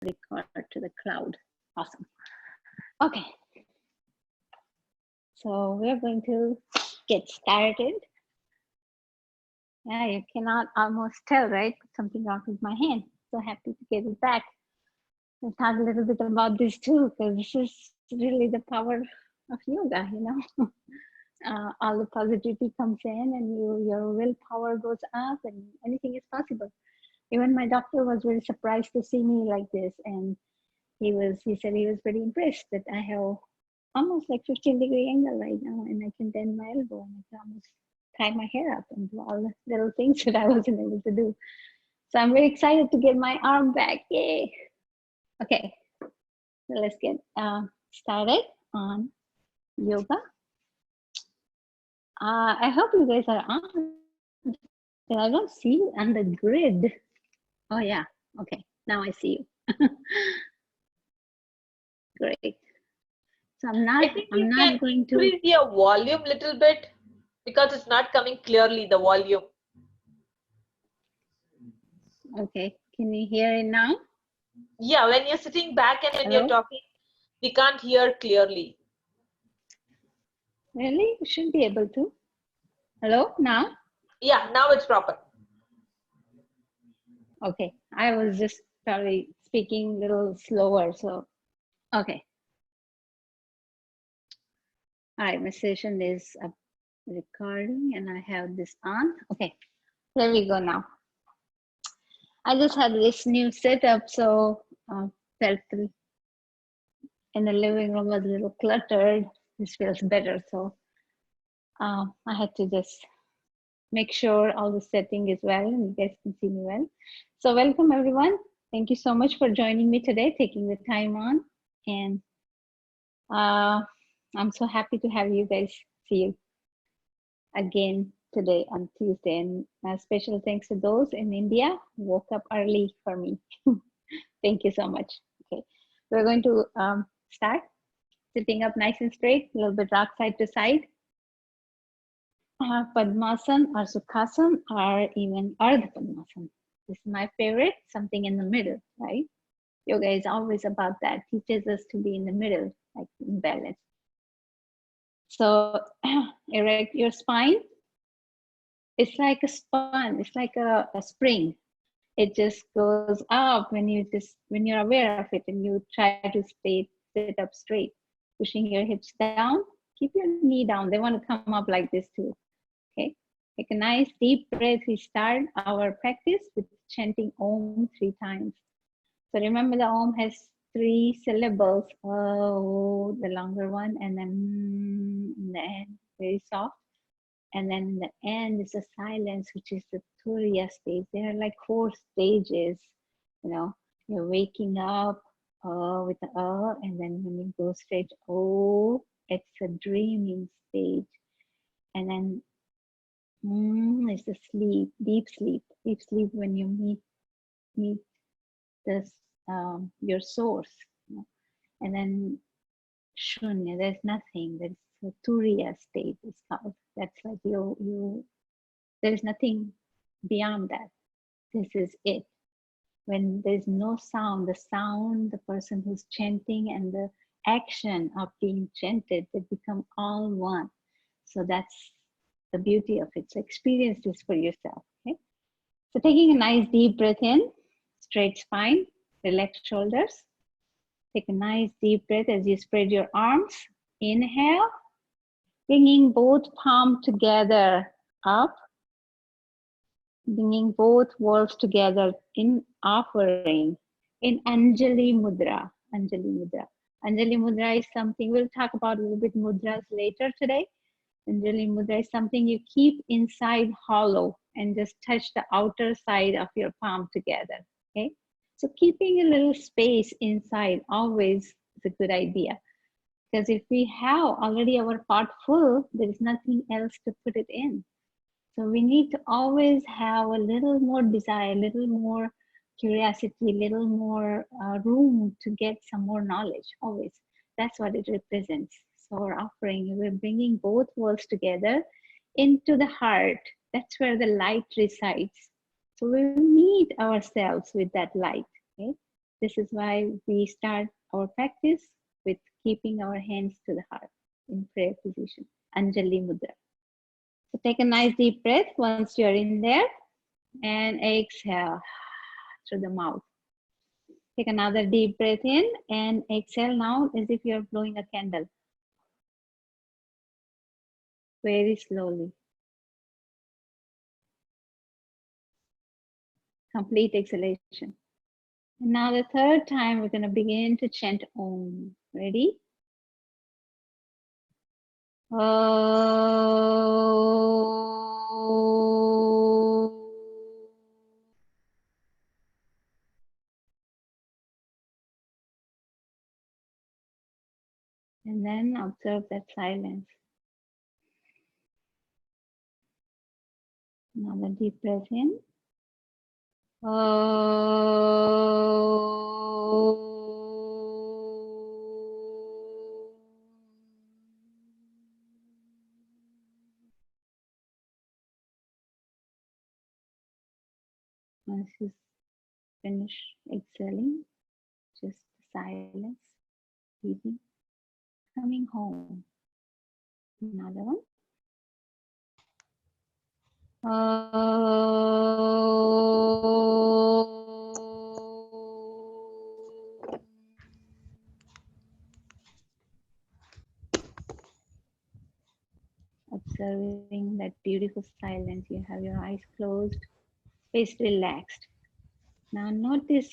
record to the cloud. Awesome. Okay. So we're going to get started. Yeah, you cannot almost tell, right? Something wrong with my hand. So happy to get it back. We'll talk a little bit about this too, because this is really the power of yoga, you know. All the positivity comes in and your willpower goes up and anything is possible. Even my doctor was very surprised to see me like this. And he said he was very impressed that I have almost like 15-degree angle right now, and I can bend my elbow and I can almost tie my hair up and do all the little things that I wasn't able to do. So I'm very excited to get my arm back. Yay. Okay, so let's get started on yoga. I hope you guys are on. I don't see you on the grid. Oh yeah, okay, now I see you. Great. So I'm not going to increase your volume little bit because it's not coming clearly, the volume. Okay, can you hear it now? Yeah, when you're sitting back and when Hello? you're talking, we can't hear clearly. Really? You should be able to. Hello, now? Yeah, now it's proper. Okay, I was just probably speaking a little slower, so, okay. All right, my session is recording and I have this on. Okay, there we go now. I just had this new setup, so felt in the living room was a little cluttered. This feels better, so I had to just make sure all the setting is well and you guys can see me well. So welcome everyone. Thank you so much for joining me today, taking the time on. And I'm so happy to have you guys see you again today on Tuesday. And special thanks to those in India who woke up early for me. Thank you so much. Okay, we're going to start sitting up nice and straight, a little bit rock side to side. Padmasana or Sukhasana or even Ardha Padmasana. This is my favorite, something in the middle, right? Yoga is always about that, teaches us to be in the middle, like in balance. So erect your spine. It's like a sponge, it's like a spring. It just goes up when you're aware of it and you try to sit up straight, pushing your hips down. Keep your knee down. They want to come up like this too. Okay, take a nice deep breath. We start our practice with chanting Om 3 times. So remember the Om has 3 syllables. Oh, the longer one, and then in the end, very soft. And then in the end is the silence, which is the Turiya stage. There are like 4 stages. You know, you're waking up with the and then when you go straight oh, it's a dreaming stage. And then it's a sleep, deep sleep when you meet this your source, you know? And then shunya, there's nothing. There's a turiya state. It's called. That's like you. There's nothing beyond that. This is it. When there's no sound, the person who's chanting and the action of being chanted, they become all one. So that's the beauty of it. So experience this for yourself. Okay. So taking a nice deep breath in, straight spine, relaxed shoulders. Take a nice deep breath as you spread your arms. Inhale, bringing both palms together up, bringing both worlds together in offering, in Anjali Mudra. Anjali Mudra. Anjali Mudra is something, we'll talk about a little bit mudras later today. Anjali Mudra is something you keep inside hollow and just touch the outer side of your palm together, okay? So keeping a little space inside always is a good idea, because if we have already our pot full, there is nothing else to put it in. So we need to always have a little more desire, a little more curiosity, a little more room to get some more knowledge, always. That's what it represents. So we're offering, we're bringing both worlds together into the heart. That's where the light resides. So we meet ourselves with that light. Okay? This is why we start our practice with keeping our hands to the heart in prayer position, Anjali Mudra. So take a nice deep breath once you're in there and exhale through the mouth. Take another deep breath in and exhale now as if you're blowing a candle. Very slowly. Complete exhalation. And now the third time we're going to begin to chant Om. Ready? Om. And then observe that silence. Another deep breath in. Once you finish exhaling, just silence, breathing, coming home. Another one. Observing that beautiful silence. You have your eyes closed, face relaxed. Now notice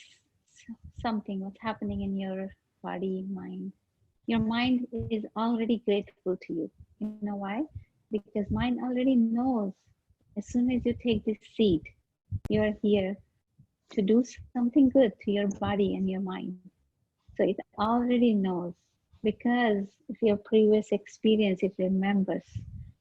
something, what's happening in your body, mind. Your mind is already grateful to you. You know why? Because mind already knows as soon as you take this seat, you are here to do something good to your body and your mind. So it already knows because of your previous experience, it remembers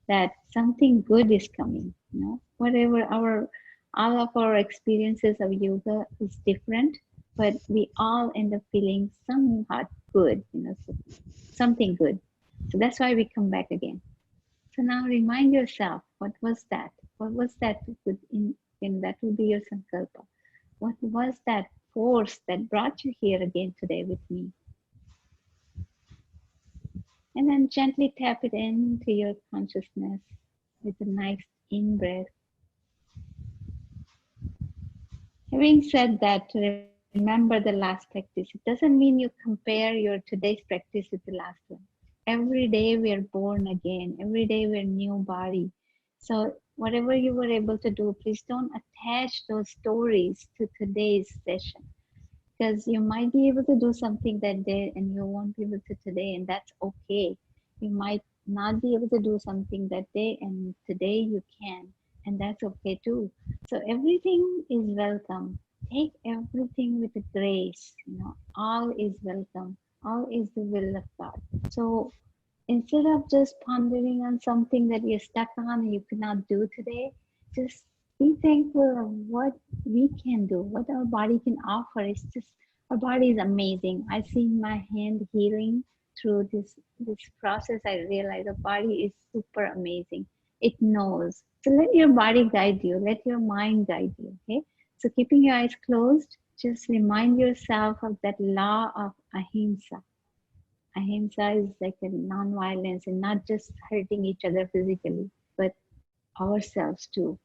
that something good is coming. You know, whatever all of our experiences of yoga is different, but we all end up feeling somewhat good, so something good. So that's why we come back again. So now remind yourself, what was that? What was that good in that will be your sankalpa? What was that force that brought you here again today with me? And then gently tap it into your consciousness with a nice in breath. Having said that, remember the last practice. It doesn't mean you compare your today's practice with the last one. Every day we are born again. Every day we're new body. So whatever you were able to do, please don't attach those stories to today's session. Because you might be able to do something that day and you won't be able to today, and that's okay. You might not be able to do something that day and today you can, and that's okay too. So everything is welcome. Take everything with grace. All is welcome. All is the will of God. So instead of just pondering on something that you're stuck on and you cannot do today, just be thankful of what we can do, what our body can offer. It's just our body is amazing. I see my hand healing through this process. I realize the body is super amazing. It knows. So let your body guide you, let your mind guide you. Okay. So keeping your eyes closed, just remind yourself of that law of ahimsa. Ahimsa is like a non-violence and not just hurting each other physically, but ourselves too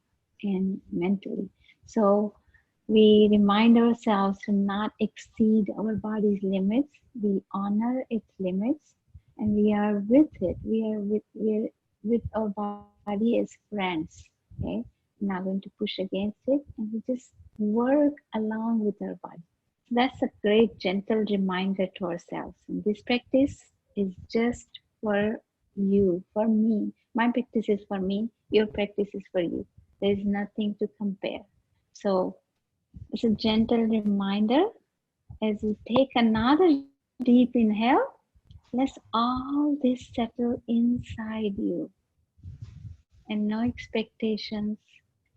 and mentally. So we remind ourselves to not exceed our body's limits. We honor its limits and we are with it. We're with our body as friends. Okay. We're not going to push against it and we just work along with our body. That's a great gentle reminder to ourselves. And this practice is just for you, for me. My practice is for me, your practice is for you. There is nothing to compare. So it's a gentle reminder as you take another deep inhale, let all this settle inside you and no expectations.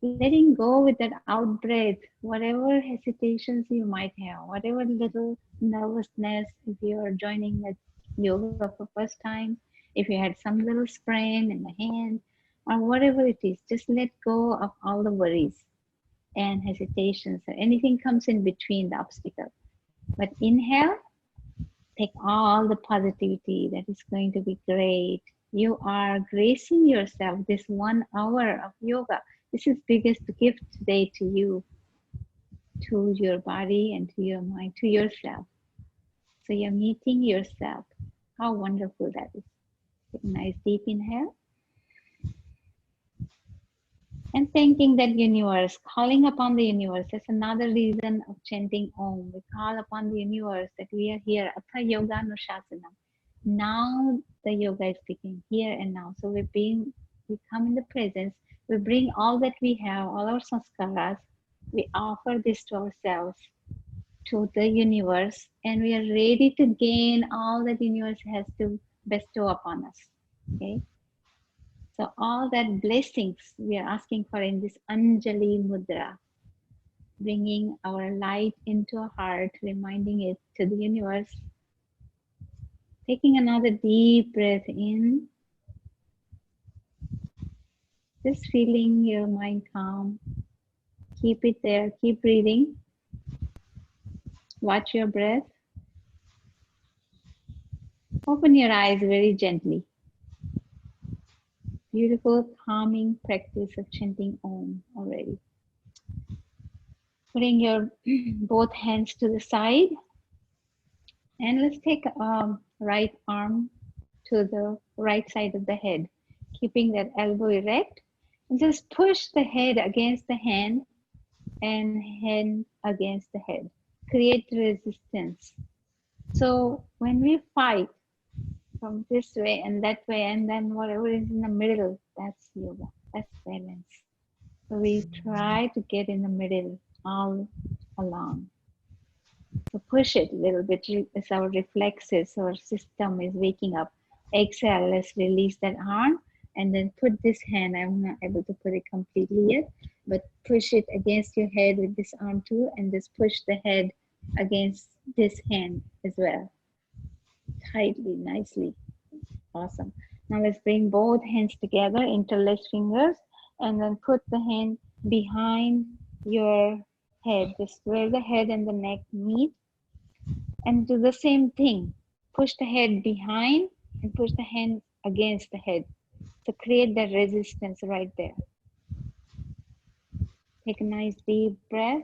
Letting go with that out breath, whatever hesitations you might have, whatever little nervousness, if you are joining the yoga for first time, if you had some little sprain in the hand, or whatever it is, just let go of all the worries and hesitations or anything comes in between the obstacle. But inhale, take all the positivity that is going to be great. You are gracing yourself this 1 hour of yoga. This is biggest gift today to you, to your body and to your mind, to yourself. So you're meeting yourself. How wonderful that is. Take a nice deep inhale. And thanking that universe, calling upon the universe. That's another reason of chanting Om. We call upon the universe that we are here. Atha Yoga Anushasana. Now the yoga is speaking here and now. So we come in the presence. We bring all that we have, all our sanskaras. We offer this to ourselves, to the universe, and we are ready to gain all that the universe has to bestow upon us. Okay. So all that blessings we are asking for in this Anjali Mudra, bringing our light into our heart, reminding it to the universe. Taking another deep breath in, just feeling your mind calm. Keep it there, keep breathing. Watch your breath. Open your eyes very gently. Beautiful, calming practice of chanting Om already. Putting your both hands to the side. And let's take right arm to the right side of the head, keeping that elbow erect. And just push the head against the hand and hand against the head. Create resistance. So when we fight from this way and that way, and then whatever is in the middle, that's yoga. That's balance. So we try to get in the middle all along. So push it a little bit as our reflexes, our system is waking up. Exhale, let's release that arm and then put this hand. I'm not able to put it completely yet, but push it against your head with this arm too, and just push the head against this hand as well. Tightly, nicely. Awesome. Now let's bring both hands together, interlace fingers, and then put the hand behind your head, just where the head and the neck meet. And do the same thing. Push the head behind and push the hand against the head. So create that resistance right there. Take a nice deep breath.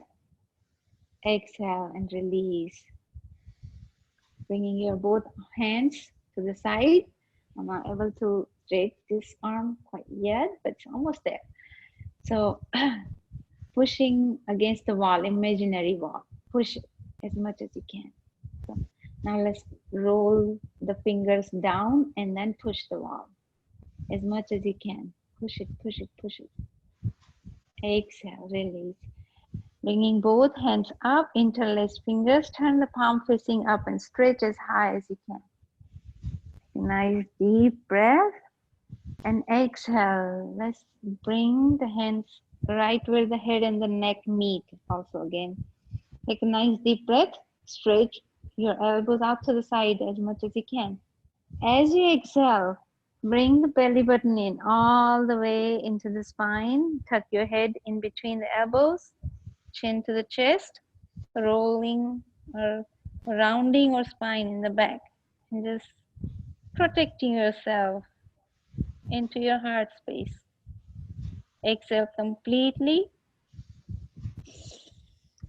Exhale and release. Bringing your both hands to the side. I'm not able to straight this arm quite yet, but it's almost there. So pushing against the wall, imaginary wall. Push it as much as you can. So now let's roll the fingers down and then push the wall as much as you can. Push it, push it, push it. Exhale, release. Bringing both hands up, interlace fingers, turn the palm facing up and stretch as high as you can. Nice deep breath and exhale. Let's bring the hands right where the head and the neck meet also again. Take a nice deep breath, stretch your elbows out to the side as much as you can. As you exhale, bring the belly button in all the way into the spine. Tuck your head in between the elbows, chin to the chest, rolling or rounding your spine in the back. And just protecting yourself into your heart space. Exhale completely.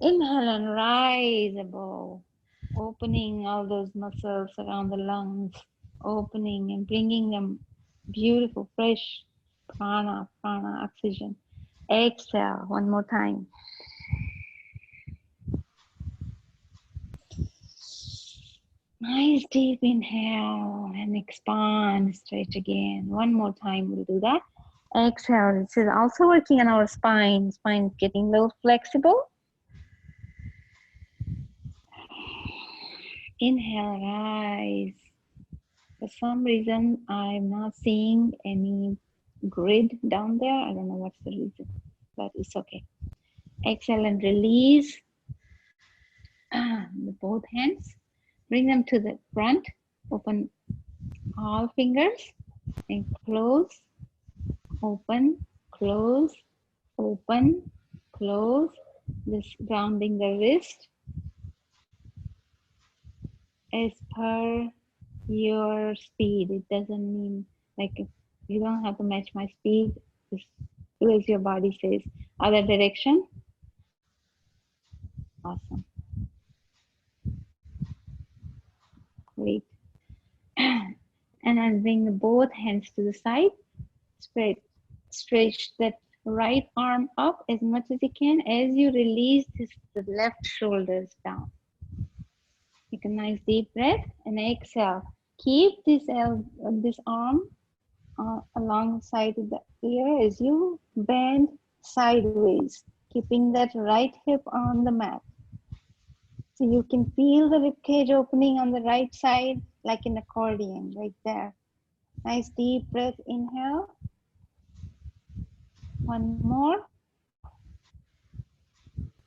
Inhale and rise above, opening all those muscles around the lungs, opening and bringing them beautiful, fresh prana, oxygen. Exhale one more time. Nice deep inhale and expand, stretch again. One more time we'll do that. Exhale. This is also working on our spine. Spine is getting a little flexible. Inhale, rise. For some reason, I'm not seeing any grid down there. I don't know what's the reason, but it's okay. Exhale and release. Both hands. Bring them to the front. Open all fingers and close, open, close, open, close. Just grounding the wrist. as per your speed. It doesn't mean like if you don't have to match my speed, just do as your body says. Other direction. Awesome. Great. And then bring both hands to the side. Spread, stretch that right arm up as much as you can as you release the left shoulders down. Take a nice deep breath and exhale. Keep this arm alongside the ear as you bend sideways, keeping that right hip on the mat. So you can feel the ribcage opening on the right side like an accordion right there. Nice deep breath, inhale. One more.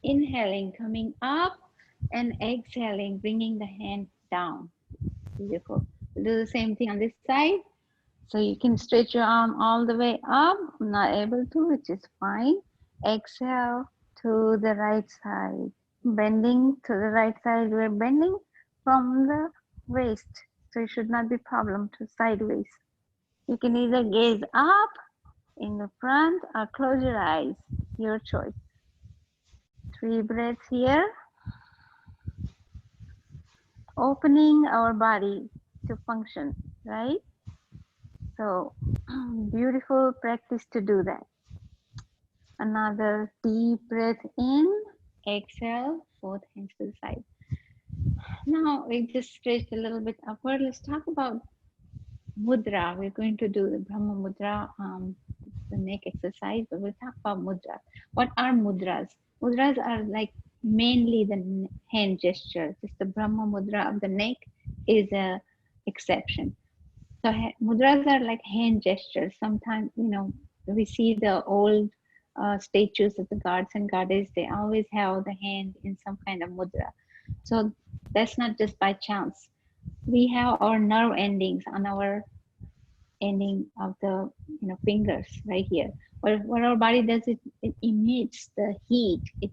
Inhaling, coming up, and exhaling, bringing the hand down. Beautiful. We'll do the same thing on this side. So you can stretch your arm all the way up. I'm not able to, which is fine. Exhale to the right side. Bending to the right side. We're bending from the waist. So it should not be problem to sideways. You can either gaze up in the front or close your eyes. Your choice. 3 breaths here. Opening our body to function, right? So beautiful practice to do that. Another deep breath in, exhale, both hands to the side. Now we just stretched a little bit upward. Let's talk about mudra. We're going to do the Brahma Mudra, the neck exercise, but we'll talk about mudra. What are mudras? Mudras are like mainly the hand gesture. Just the Brahma Mudra of the neck is a exception. So mudras are like hand gestures. Sometimes, we see the old statues of the gods and goddess, they always have the hand in some kind of mudra. So that's not just by chance. We have our nerve endings on our ending of the fingers right here. What our body does, it emits the heat. It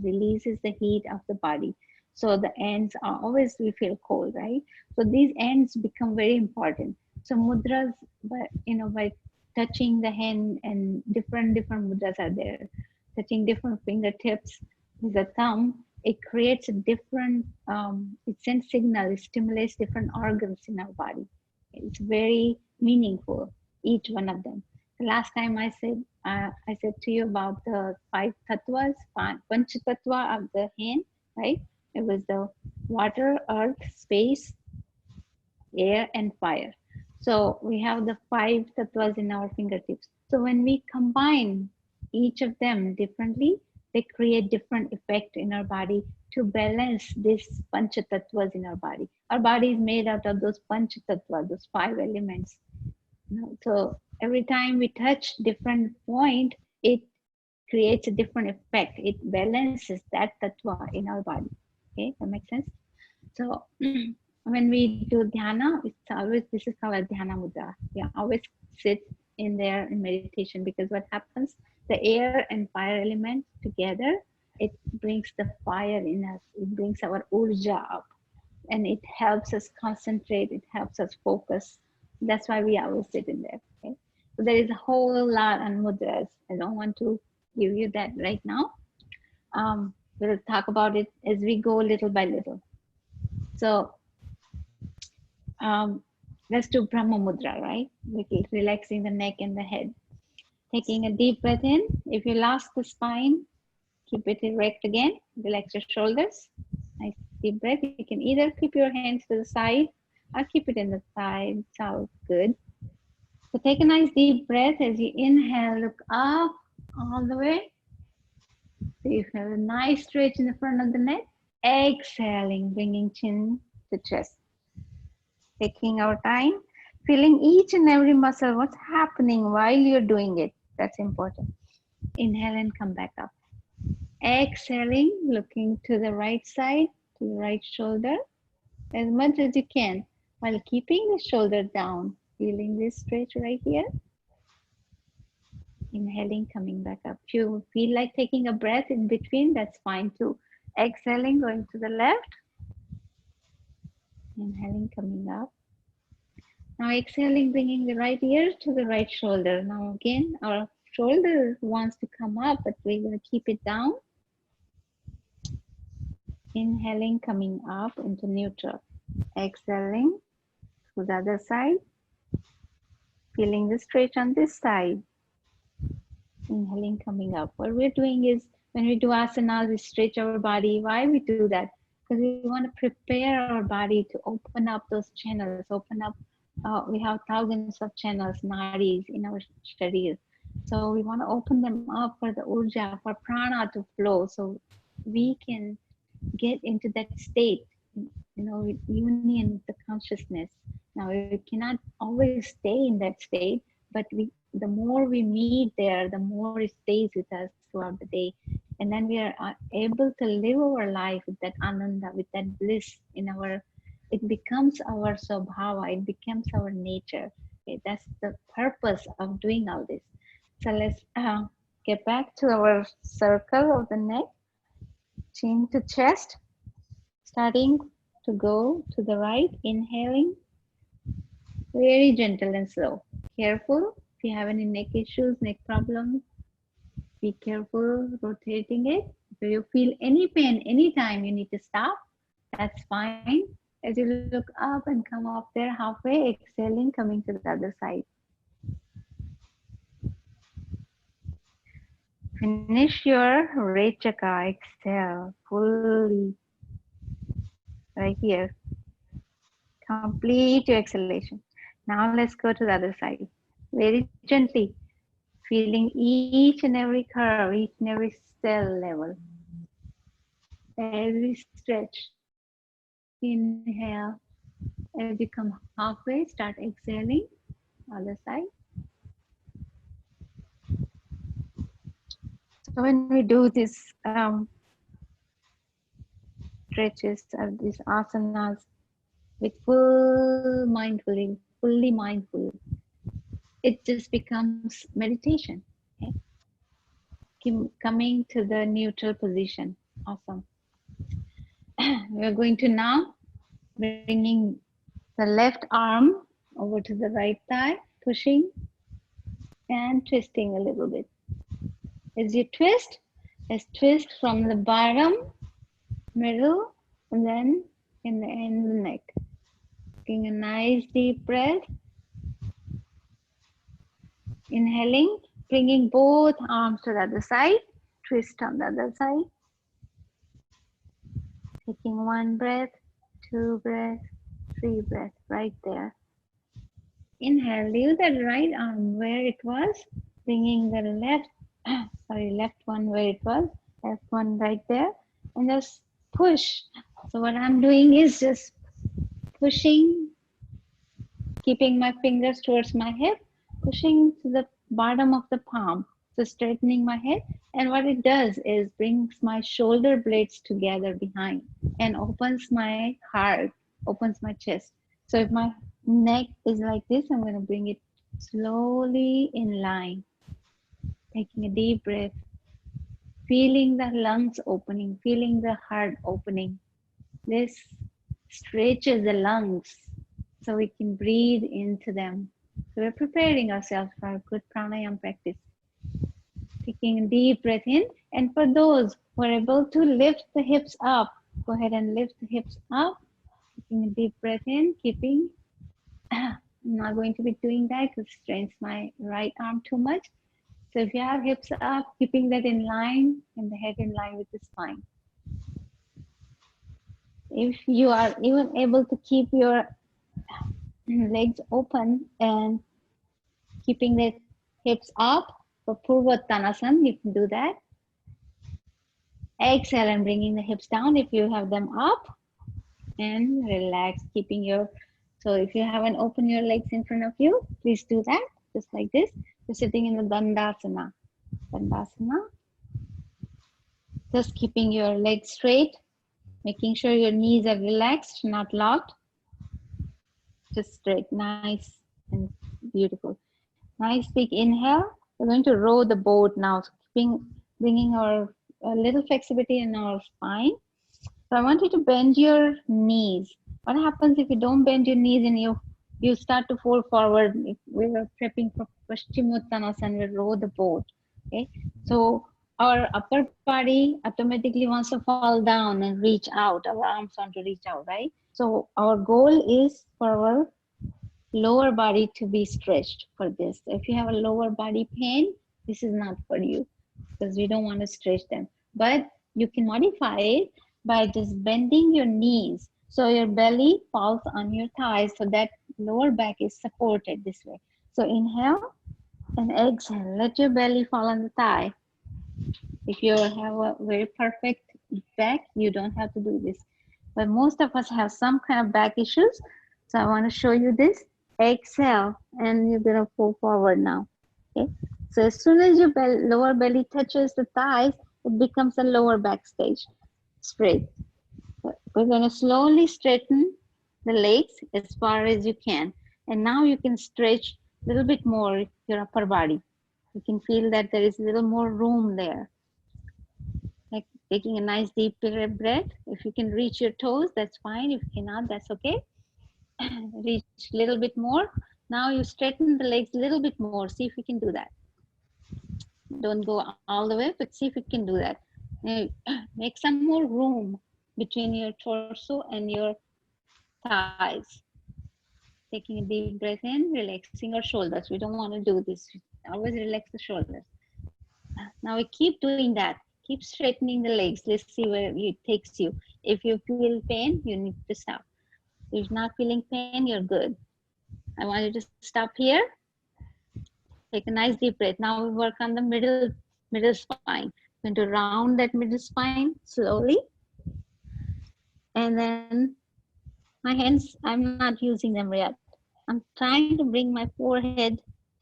releases the heat of the body. So the ends are always, we feel cold, right? So these ends become very important. So mudras, by touching the hand, and different mudras are there. Touching different fingertips with the thumb, it creates a different, it sends signal, it stimulates different organs in our body. It's very meaningful, each one of them. The last time I said to you about the 5 tattvas, panch tattva of the hand, right? It was the water, earth, space, air, and fire. So we have the 5 tattvas in our fingertips. So when we combine each of them differently, they create different effect in our body to balance this pancha tattvas in our body. Our body is made out of those pancha tattvas, those 5 elements. So every time we touch different point, it creates a different effect. It balances that tattva in our body. Okay, that makes sense? So when we do dhyana, it's always, this is called a dhyana mudra. We always sit in there in meditation, because what happens, the air and fire element together, it brings the fire in us. It brings our urja up, and it helps us concentrate. It helps us focus. That's why we always sit in there. Okay? So there is a whole lot on mudras. I don't want to give you that right now. We'll talk about it as we go little by little. So let's do Brahma Mudra, right? Relaxing the neck and the head. Taking a deep breath in. If you lost the spine, keep it erect again. Relax your shoulders. Nice deep breath. You can either keep your hands to the side or keep it in the side. Sounds good. So take a nice deep breath as you inhale, look up all the way. So you feel a nice stretch in the front of the neck. Exhaling, bringing chin to chest. Taking our time, feeling each and every muscle, what's happening while you're doing it. That's important. Inhale and come back up. Exhaling, looking to the right side, to the right shoulder, as much as you can, while keeping the shoulder down. Feeling this stretch right here. Inhaling, coming back up. If you feel like taking a breath in between, that's fine too. Exhaling, going to the left. Inhaling, coming up. Now exhaling, bringing the right ear to the right shoulder. Now again, our shoulder wants to come up, but we're going to keep it down. Inhaling, coming up into neutral. Exhaling to the other side. Feeling the stretch on this side. Inhaling, coming up. What we're doing is when we do asanas, we stretch our body. Why we do that? Because we want to prepare our body to open up those channels, open up. We have thousands of channels, nadis in our sharir. So we want to open them up for the urja, for prana to flow. So we can get into that state, with union with the consciousness. Now we cannot always stay in that state, but the more we meet there, the more it stays with us throughout the day. And then we are able to live our life with that ananda, with that bliss it becomes our swabhava, it becomes our nature. Okay, that's the purpose of doing all this. So let's get back to our circle of the neck, chin to chest, starting to go to the right, inhaling, very gentle and slow. Careful, if you have any neck issues, neck problems, be careful rotating it. If you feel any pain anytime, you need to stop. That's fine. As you look up and come up there halfway, exhaling, coming to the other side. Finish your Rechaka, exhale fully right here. Complete your exhalation. Now let's go to the other side. Very gently, feeling each and every curve, each and every cell level. Every stretch. Inhale. As you come halfway, start exhaling. Other side. So when we do this stretches or these asanas with fully mindful, it just becomes meditation. Okay? Coming to the neutral position. Awesome. We're going to now bringing the left arm over to the right thigh, pushing and twisting a little bit. As you twist, let's twist from the bottom, middle, and then in the end, the neck. Taking a nice deep breath. Inhaling, bringing both arms to the other side, twist on the other side. Taking one breath, two breaths, three breaths, right there. Inhale, leave that right arm where it was, bringing the left one where it was, left one right there, and just push. So what I'm doing is just pushing, keeping my fingers towards my hip, pushing to the bottom of the palm, so straightening my head. And what it does is brings my shoulder blades together behind and opens my heart, opens my chest. So if my neck is like this, I'm going to bring it slowly in line. Taking a deep breath, feeling the lungs opening, feeling the heart opening. This stretches the lungs so we can breathe into them. So we're preparing ourselves for a good pranayama practice. Taking a deep breath in, and for those who are able to lift the hips up, go ahead and lift the hips up. Taking a deep breath in, keeping, I'm not going to be doing that because it strains my right arm too much. So if you have hips up, keeping that in line and the head in line with the spine. If you are even able to keep your legs open and keeping the hips up for Purvattanasana, you can do that. Exhale and bringing the hips down if you have them up, and relax, keeping your, so if you haven't opened your legs in front of you, please do that, just like this. You're sitting in the Dandasana. Dandasana. Just keeping your legs straight, making sure your knees are relaxed, not locked. Just straight, nice and beautiful. Nice big inhale. We're going to row the boat now, bringing our a little flexibility in our spine. So I want you to bend your knees. What happens if you don't bend your knees and you start to fall forward? If we are prepping for Paschimottanasana, we row the boat. Okay, so our upper body automatically wants to fall down and reach out. Our arms want to reach out, right? So our goal is for our lower body to be stretched for this. If you have a lower body pain, this is not for you because we don't want to stretch them. But you can modify it by just bending your knees so your belly falls on your thighs so that lower back is supported this way. So inhale and exhale. Let your belly fall on the thigh. If you have a very perfect back, you don't have to do this. But most of us have some kind of back issues. So I want to show you this. Exhale, and you're going to pull forward now. Okay. So as soon as your lower belly touches the thighs, it becomes a lower back stage, straight. We're going to slowly straighten the legs as far as you can. And now you can stretch a little bit more your upper body. You can feel that there is a little more room there. Like taking a nice deep breath. If you can reach your toes, that's fine. If you cannot, that's okay. Reach a little bit more. Now you straighten the legs a little bit more. See if you can do that. Don't go all the way, but see if you can do that. Make some more room between your torso and your thighs. Taking a deep breath in, relaxing our shoulders. We don't want to do this. Always relax the shoulders. Now we keep doing that. Keep straightening the legs. Let's see where it takes you. If you feel pain, you need to stop. If you're not feeling pain, you're good. I want you to stop here. Take a nice deep breath. Now we work on the middle spine. We're going to round that middle spine slowly. And then my hands, I'm not using them yet. I'm trying to bring my forehead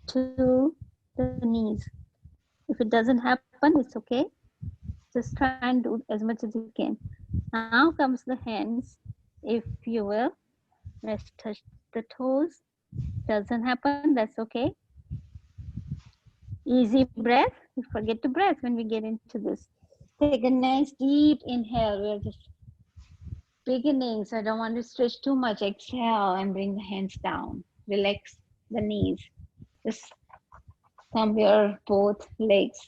to the knees. If it doesn't happen, it's okay. Just try and do as much as you can. Now comes the hands. If you will, let's touch the toes. Doesn't happen, that's okay. Easy breath. We forget to breathe when we get into this. Take a nice deep inhale. We're just beginning, so I don't want to stretch too much. Exhale and bring the hands down. Relax the knees. Just thumb your both legs.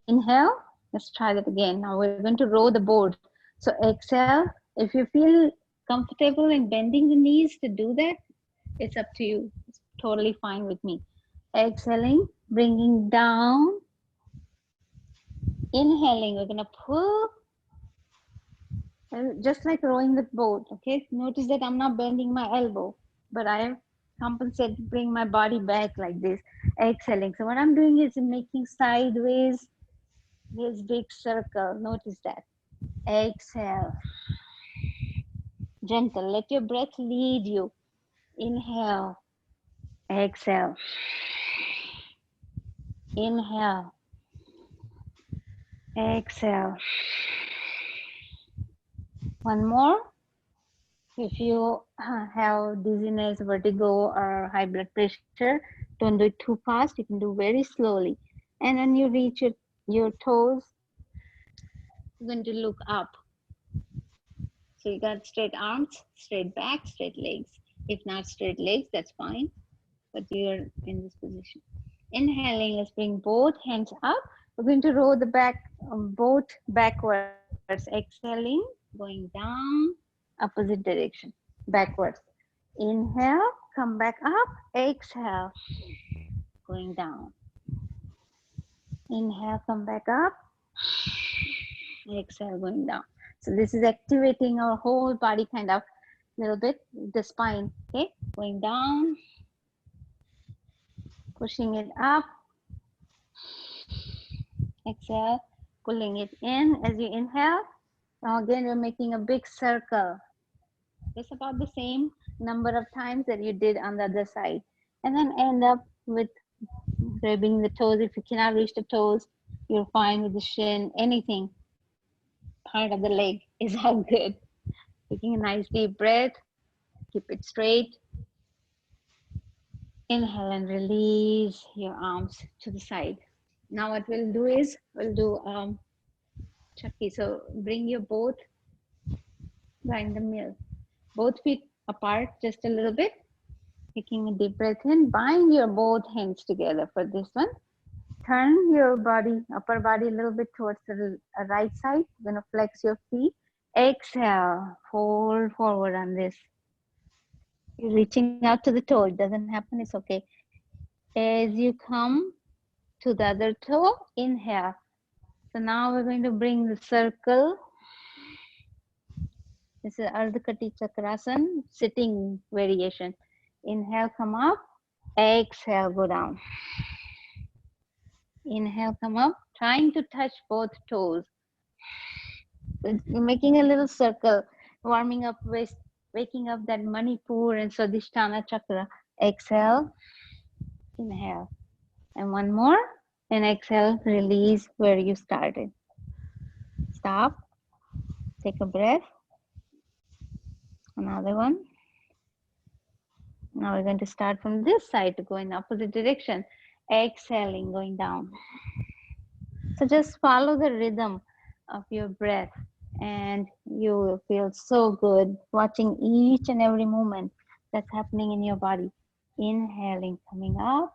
Inhale. Let's try that again. Now we're going to row the boat. So exhale. If you feel comfortable in bending the knees to do that, it's up to you. It's totally fine with me. Exhaling, bringing down. Inhaling, we're gonna pull, just like rowing the boat, okay? Notice that I'm not bending my elbow, but I compensate to bring my body back like this. Exhaling, so what I'm doing is making sideways this big circle. Notice that. Exhale. Gentle, let your breath lead you. Inhale. Exhale. Inhale. Exhale. One more. If you have dizziness, vertigo, or high blood pressure, don't do it too fast. You can do very slowly. And when you reach your toes, you're going to look up. So you got straight arms, straight back, straight legs. If not straight legs, that's fine. But you're in this position. Inhaling, let's bring both hands up. We're going to row the boat backwards. Exhaling, going down, opposite direction, backwards. Inhale, come back up. Exhale, going down. Inhale, come back up. Exhale, going down. So this is activating our whole body kind of little bit, the spine, okay? Going down, pushing it up. Exhale, pulling it in as you inhale. Now again, we're making a big circle. It's about the same number of times that you did on the other side. And then end up with grabbing the toes. If you cannot reach the toes, you're fine with the shin, anything. Part of the leg is all good. Taking a nice deep breath, keep it straight. Inhale and release your arms to the side. Now what we'll do is, we'll do Chucky. So bring your both grind the mill. Both feet apart just a little bit. Taking a deep breath in, bind your both hands together for this one. Turn your body, upper body a little bit towards the right side. You're gonna flex your feet. Exhale, fold forward on this. You're reaching out to the toe. It doesn't happen, it's okay. As you come to the other toe, inhale. So now we're going to bring the circle. This is Ardha Kati Chakrasana, sitting variation. Inhale, come up. Exhale, go down. Inhale, come up. Trying to touch both toes. You're making a little circle, warming up, waking up that Manipur and Swadhisthana chakra. Exhale, inhale. And one more. And exhale, release where you started. Stop. Take a breath. Another one. Now we're going to start from this side to go in opposite direction. Exhaling, going down. So just follow the rhythm of your breath and you will feel so good watching each and every movement that's happening in your body. Inhaling, coming up.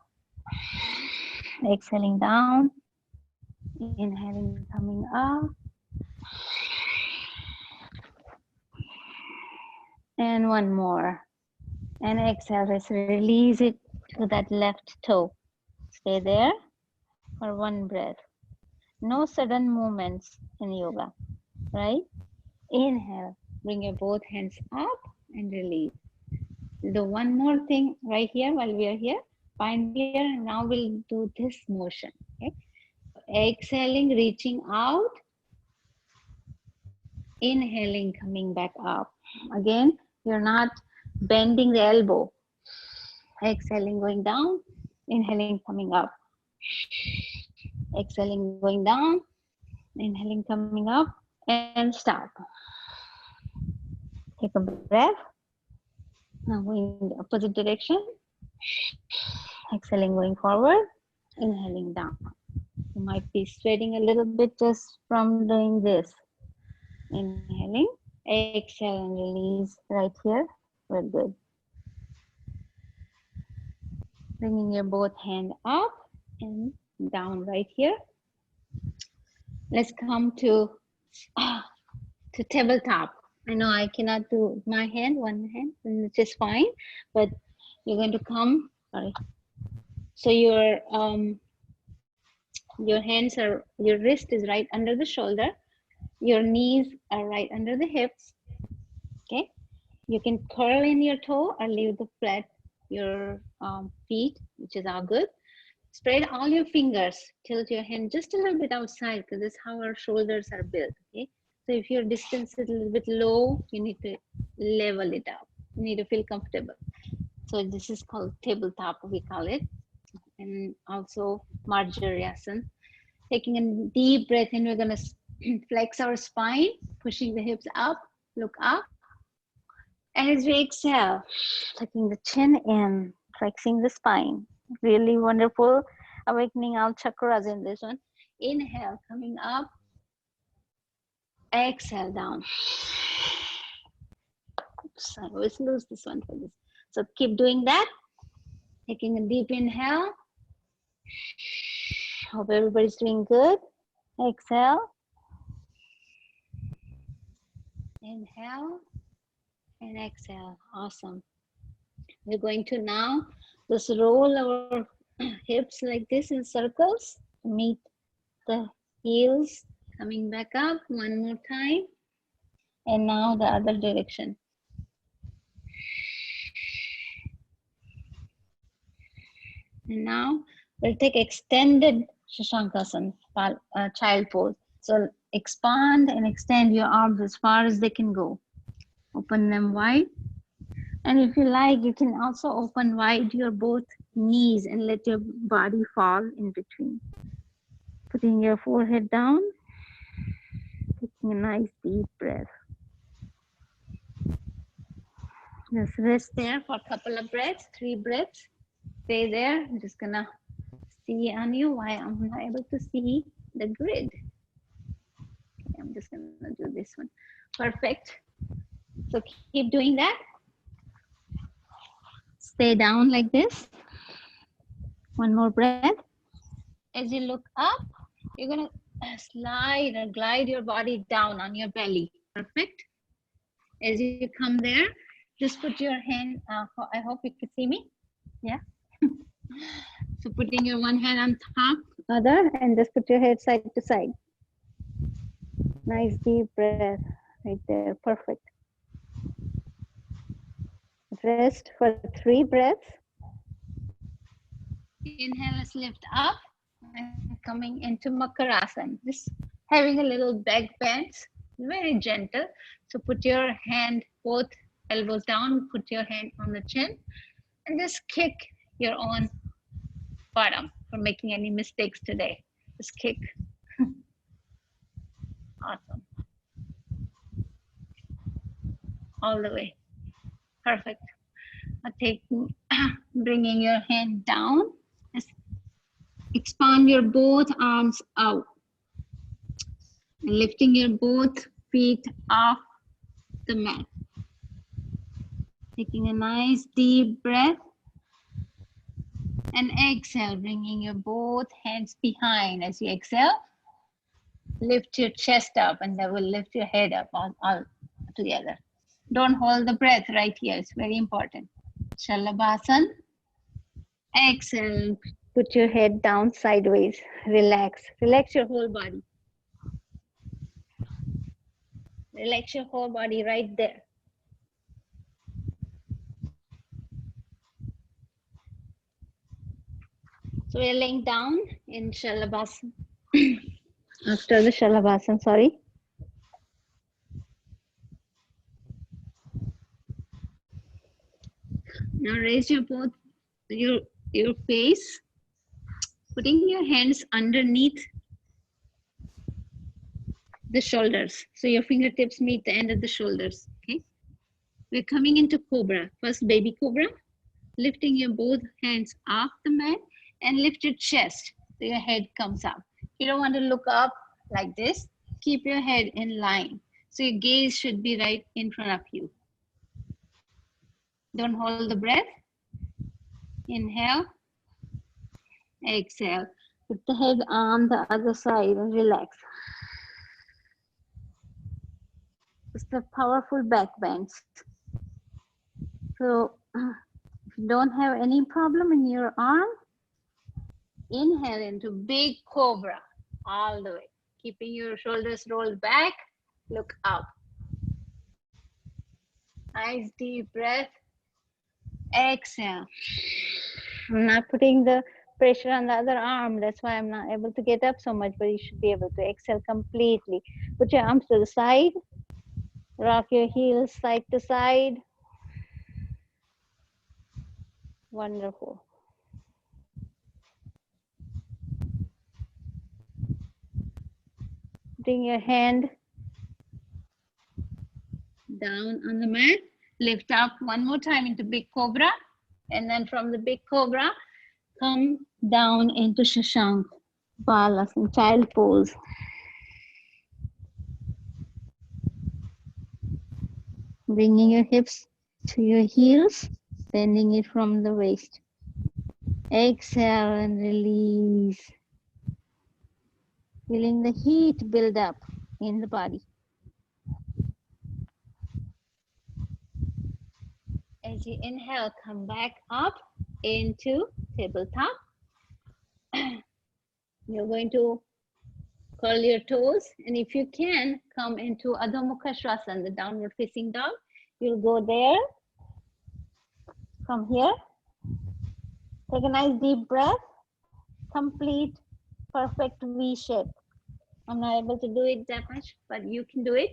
Exhaling down. Inhaling, coming up. And one more. And exhale, just release it to that left toe. Stay there for one breath. No sudden movements in yoga, right? Inhale, bring your both hands up and release. The one more thing right here while we are here, find here and now we'll do this motion, okay? Exhaling, reaching out. Inhaling, coming back up. Again, you're not bending the elbow. Exhaling, going down. Inhaling, coming up. Exhaling, going down. Inhaling, coming up. And stop. Take a breath. Now going in the opposite direction. Exhaling, going forward. Inhaling down. You might be sweating a little bit just from doing this. Inhaling. Exhale and release right here. We're good. Bringing your both hand up and down right here. Let's come to tabletop. I know I cannot do my hand, one hand, which is fine, but you're going to come, sorry. So your hands are, your wrist is right under the shoulder. Your knees are right under the hips, okay? You can curl in your toe or leave the flat, your feet, which is all good. Spread all your fingers, tilt your hand just a little bit outside because that's how our shoulders are built, okay? So if your distance is a little bit low, you need to level it up. You need to feel comfortable. So this is called tabletop, we call it. And also Marjaryasan. Taking a deep breath in, we're gonna flex our spine, pushing the hips up, look up. And as we exhale, tucking the chin in, flexing the spine. Really wonderful, awakening all chakras in this one. Inhale, coming up. Exhale, down. Oops, I always lose this one for this. So keep doing that. Taking a deep inhale. Hope everybody's doing good. Exhale. Inhale and exhale. Awesome. We're going to now just roll our hips like this in circles to meet the heels. Coming back up one more time. And now the other direction. And now we'll take extended Shashankasana, child pose. So expand and extend your arms as far as they can go. Open them wide. And if you like, you can also open wide your both knees and let your body fall in between. Putting your forehead down, taking a nice deep breath. Just rest there for a couple of breaths, 3 breaths. Stay there. I'm just gonna see on you why I'm not able to see the grid. Okay, I'm just gonna do this one. Perfect. So keep doing that. Stay down like this. One more breath. As you look up, you're gonna slide or glide your body down on your belly. Perfect. As you come there, just put your hand, I hope you can see me. Yeah. So putting your one hand on top, other, and just put your head side to side. Nice deep breath right there. Perfect. Rest for 3 breaths. Inhale, let's lift up and coming into Makarasana. Just having a little back bend, very gentle. So put your hand, both elbows down, put your hand on the chin, and just kick your own bottom for making any mistakes today. Just kick. Awesome. All the way. Perfect. Bringing your hand down. Just expand your both arms out. And lifting your both feet off the mat. Taking a nice deep breath. And exhale, bringing your both hands behind. As you exhale, lift your chest up and that will lift your head up all together. Don't hold the breath right here. It's very important. Shalabhasana. Exhale. Put your head down sideways. Relax. Relax your whole body. Relax your whole body right there. So we're laying down in Shalabhasana. After the Shalabhasana, sorry. Now raise your both your face, putting your hands underneath the shoulders. So your fingertips meet the end of the shoulders. Okay. We're coming into Cobra. First baby Cobra. Lifting your both hands off the mat and lift your chest so your head comes up. You don't want to look up like this. Keep your head in line. So your gaze should be right in front of you. Don't hold the breath. Inhale. Exhale. Put the head on the other side and relax. It's a powerful back bends. So if you don't have any problem in your arm, inhale into big cobra all the way. Keeping your shoulders rolled back, look up. Nice deep breath. Exhale. I'm not putting the pressure on the other arm. That's why I'm not able to get up so much, but you should be able to exhale completely. Put your arms to the side. Rock your heels side to side. Wonderful. Bring your hand down on the mat. Lift up one more time into big cobra. And then from the big cobra, come down into Shashank, Balasana, child pose. Bringing your hips to your heels, bending it from the waist. Exhale and release. Feeling the heat build up in the body. As you inhale, come back up into tabletop. You're going to curl your toes, and if you can, come into Adho Mukha Svanasana, the downward facing dog. You'll go there from here. Take a nice deep breath. Complete perfect V shape. I'm not able to do it that much, but you can do it.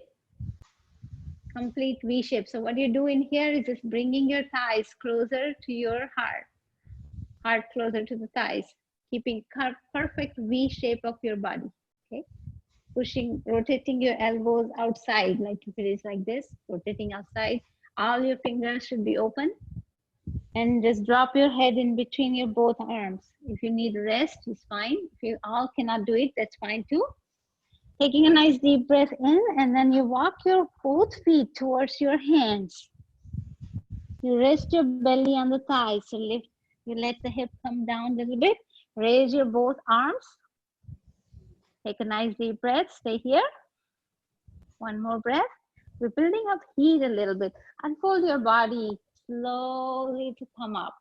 Complete V shape. So what you do in here is just bringing your thighs closer to your heart closer to the thighs, keeping perfect V shape of your body. Okay, rotating your elbows outside, like if it is like this, rotating outside. All your fingers should be open, and just drop your head in between your both arms. If you need rest, it's fine. If you all cannot do it, that's fine too. Taking a nice deep breath in, and then you walk your both feet towards your hands. You rest your belly on the thighs. So you let the hip come down a little bit. Raise your both arms. Take a nice deep breath. Stay here. One more breath. We're building up heat a little bit. Unfold your body slowly to come up.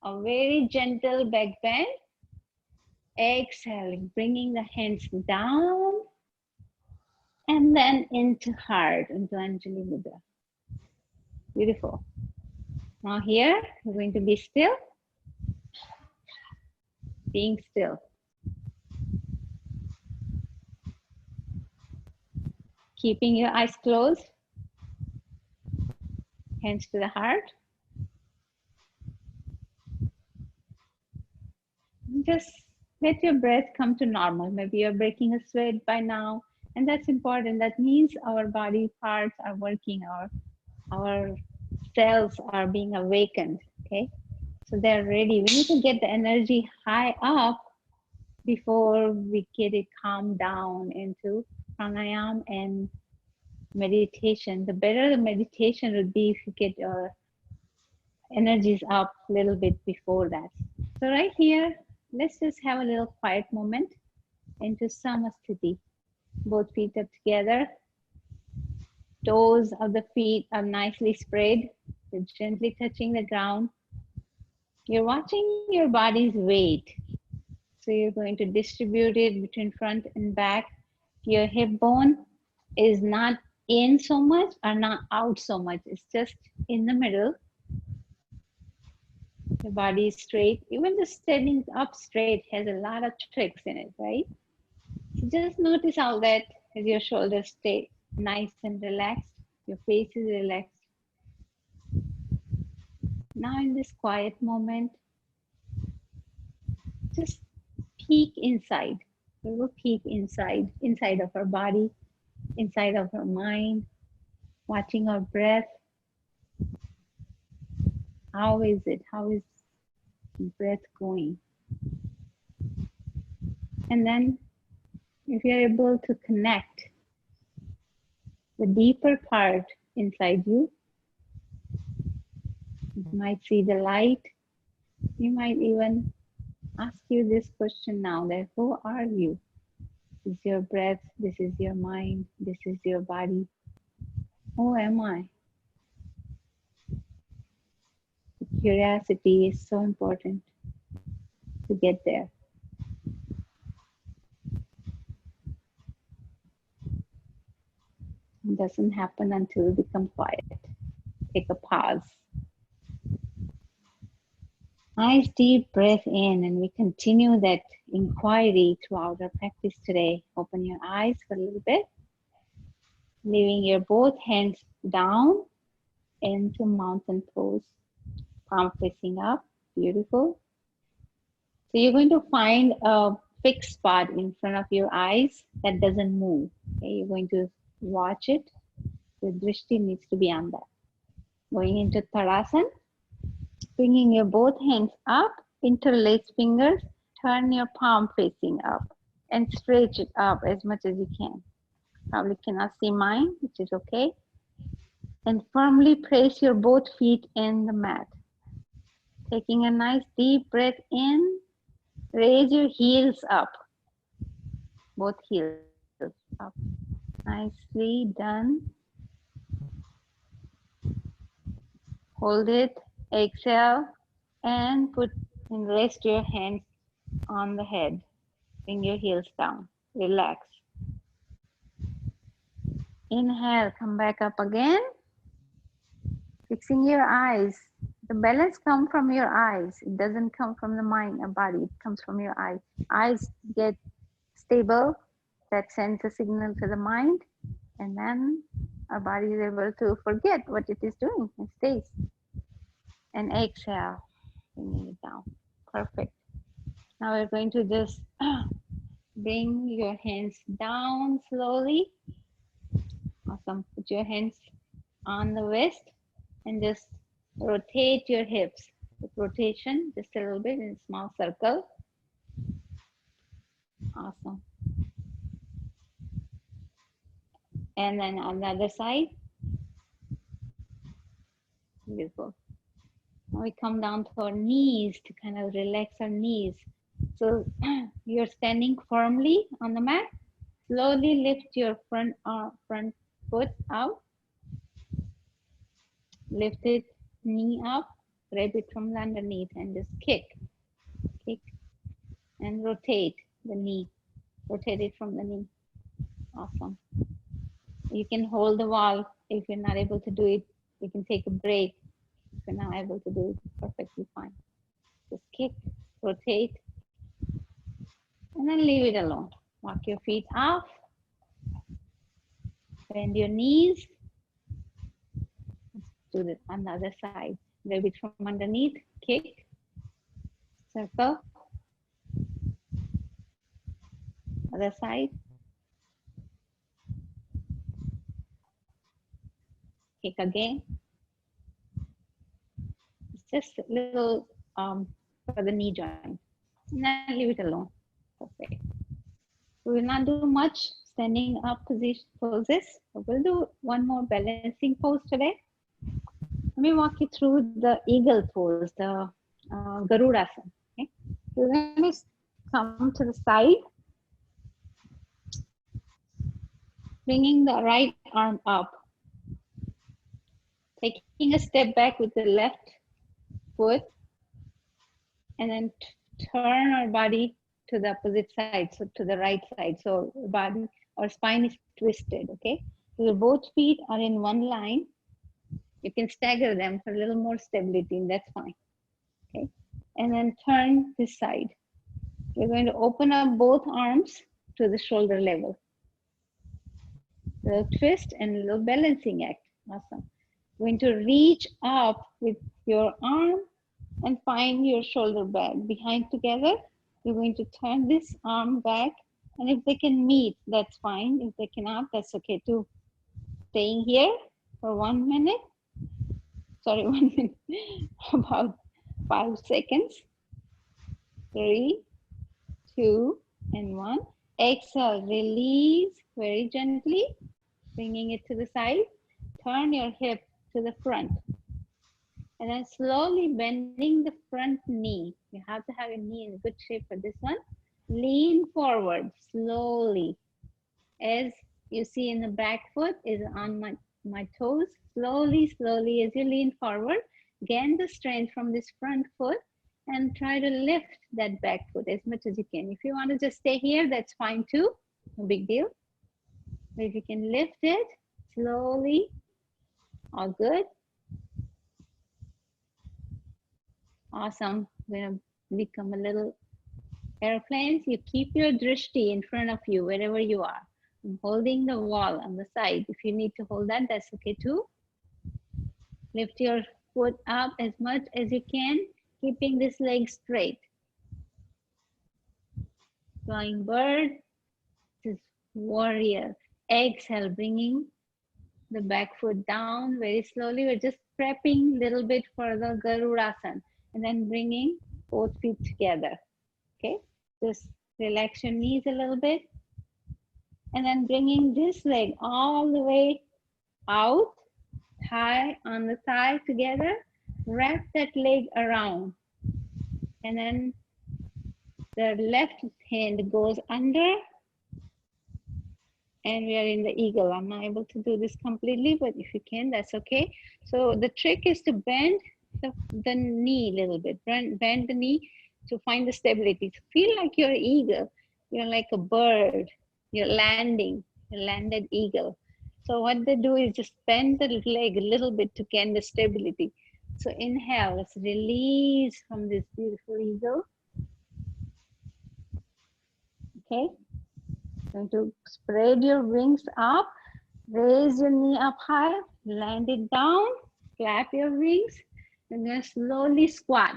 A very gentle back bend. Exhaling, bringing the hands down and then into heart, into Anjali Mudra. Beautiful. Now here, we're going to be still. Being still. Keeping your eyes closed. Hands to the heart. Just let your breath come to normal. Maybe you're breaking a sweat by now, and that's important. That means our body parts are working, our cells are being awakened, okay? So they're ready. We need to get the energy high up before we get it calm down into pranayam and meditation. The better the meditation would be if you get your energies up a little bit before that. So right here, let's just have a little quiet moment into Samasthiti. Both feet are together. Toes of the feet are nicely spread. They're gently touching the ground. You're watching your body's weight. So you're going to distribute it between front and back. Your hip bone is not in so much or not out so much. It's just in the middle. The body is straight. Even just standing up straight has a lot of tricks in it, right? So just notice how that as your shoulders stay nice and relaxed, your face is relaxed. Now in this quiet moment, just peek inside. We will peek inside of our body, inside of our mind, watching our breath. How is it? How is breath going? And then if you're able to connect the deeper part inside you, you might see the light. You might even ask you this question now, that who are you? This is your breath, this is your mind, this is your body. Who am I? The curiosity is so important to get there. It doesn't happen until we become quiet. Take a pause. Nice deep breath in, and we continue that inquiry throughout our practice today. Open your eyes for a little bit, leaving your both hands down into mountain pose, palm facing up. Beautiful. So you're going to find a fixed spot in front of your eyes that doesn't move. Okay, you're going to watch it. The drishti needs to be on that. Going into Tadasana, bringing your both hands up, interlace fingers, turn your palm facing up and stretch it up as much as you can. Probably cannot see mine, which is okay. And firmly place your both feet in the mat. Taking a nice deep breath in, raise your heels up. Both heels up. Nicely done. Hold it, exhale, and rest your hands on the head. Bring your heels down. Relax. Inhale, come back up again. Fixing your eyes. The balance comes from your eyes. It doesn't come from the mind or body. It comes from your eyes. Eyes get stable. That sends a signal to the mind. And then our body is able to forget what it is doing and stays. And exhale, bringing it down. Perfect. Now we're going to just bring your hands down slowly. Awesome. Put your hands on the wrist and just rotate your hips. With rotation, just a little bit in a small circle. Awesome. And then on the other side. Beautiful. Now we come down to our knees to kind of relax our knees. So you're standing firmly on the mat. Slowly lift your front foot out. Lift it, knee up, grab it from underneath and just kick, and rotate the knee. Rotate it from the knee. Awesome. You can hold the wall if you're not able to do it. You can take a break if you're not able to do it. Perfectly fine. Just kick, rotate, and then leave it alone. Walk your feet off. Bend your knees. Let's do it on the other side. Grab it from underneath, kick, circle. Other side. Kick again. It's just a little for the knee joint. And then leave it alone. Perfect. We will not do much standing up position poses. We'll do one more balancing pose today. Let me walk you through the eagle pose, the Garudasana. Okay? We're going to come to the side, bringing the right arm up, taking a step back with the left foot, and then turn our body to the opposite side, so to the right side. So body, our spine is twisted, okay? So both feet are in one line. You can stagger them for a little more stability, and that's fine, okay? And then turn this side. We're going to open up both arms to the shoulder level. A little twist and a little balancing act. Awesome. Going to reach up with your arm and find your shoulder blade behind together. You're going to turn this arm back, and if they can meet, that's fine. If they cannot, that's okay too. Staying here for 1 minute. Sorry, 1 minute, about 5 seconds. 3, 2, and 1. Exhale, release very gently, bringing it to the side. Turn your hip to the front. And then slowly bending the front knee. You have to have your knee in good shape for this one. Lean forward slowly. As you see in the back foot is on my toes. Slowly, slowly as you lean forward, gain the strength from this front foot and try to lift that back foot as much as you can. If you want to just stay here, that's fine too. No big deal. But if you can lift it slowly, all good. Awesome. We're going to become a little airplanes. You keep your drishti in front of you wherever you are. I'm holding the wall on the side. If you need to hold that, that's okay too. Lift your foot up as much as you can, keeping this leg straight. Flying bird. This is warrior. Exhale, bringing the back foot down very slowly. We're just prepping a little bit for the Garudasana, and then bringing both feet together. Okay, just relax your knees a little bit, and then bringing this leg all the way out, thigh on the thigh together. Wrap that leg around, and then the left hand goes under, and we are in the eagle. I'm not able to do this completely, but if you can, that's okay. So the trick is to bend the knee a little bit, bend the knee to find the stability. To feel like you're an eagle, you're like a bird, you're landing, a landed eagle. So what they do is just bend the leg a little bit to gain the stability. So inhale, let's release from this beautiful eagle. Okay. Going to spread your wings up, raise your knee up high, land it down, flap your wings, and then slowly squat.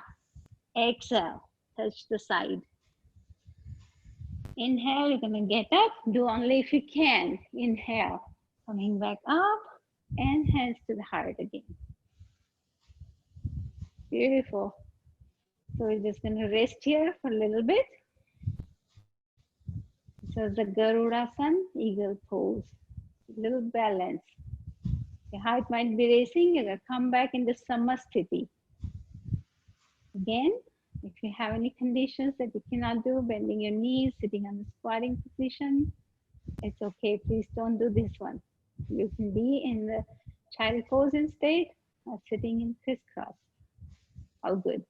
Exhale, touch the side. Inhale, you're gonna get up, do only if you can. Inhale, coming back up, and hands to the heart again. Beautiful. So we're just gonna rest here for a little bit. So the Garudasana, eagle pose. little balance. Your heart might be racing, you're gonna come back into samasthiti. Again, if you have any conditions that you cannot do, bending your knees, sitting on the squatting position, it's okay. Please don't do this one. You can be in the child pose instead or sitting in crisscross. All good.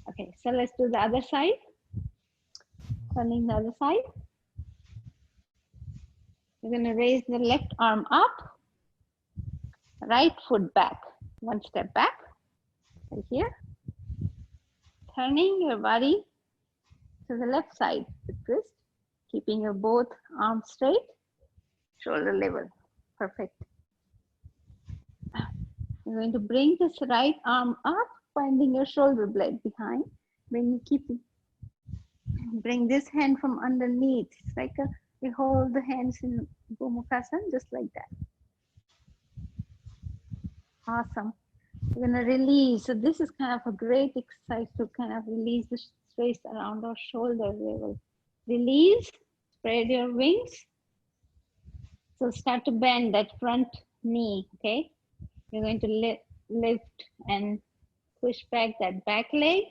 Okay, so let's do the other side. Turning the other side. You're going to raise the left arm up, right foot back. One step back, right here. Turning your body to the left side, the twist, keeping your both arms straight, shoulder level. Perfect. You're going to bring this right arm up, finding your shoulder blade behind. Bring this hand from underneath. It's like we hold the hands in Gomukhasan, just like that. Awesome. We're going to release. So this is kind of a great exercise to kind of release the stress around our shoulder level. Release, spread your wings. So start to bend that front knee, okay? You're going to lift and push back that back leg.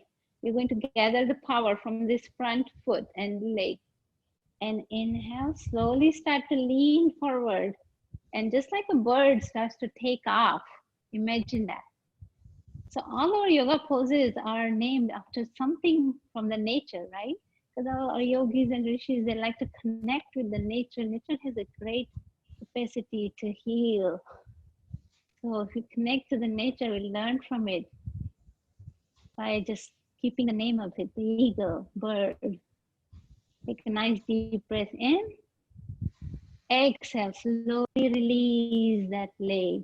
You're going to gather the power from this front foot and leg. And inhale, slowly start to lean forward. And just like a bird starts to take off, imagine that. So all our yoga poses are named after something from the nature, right? Because all our yogis and rishis, they like to connect with the nature. Nature has a great capacity to heal. So if we connect to the nature, we learn from it by just keeping the name of it, the eagle, bird. Take a nice deep breath in. Exhale, slowly release that leg.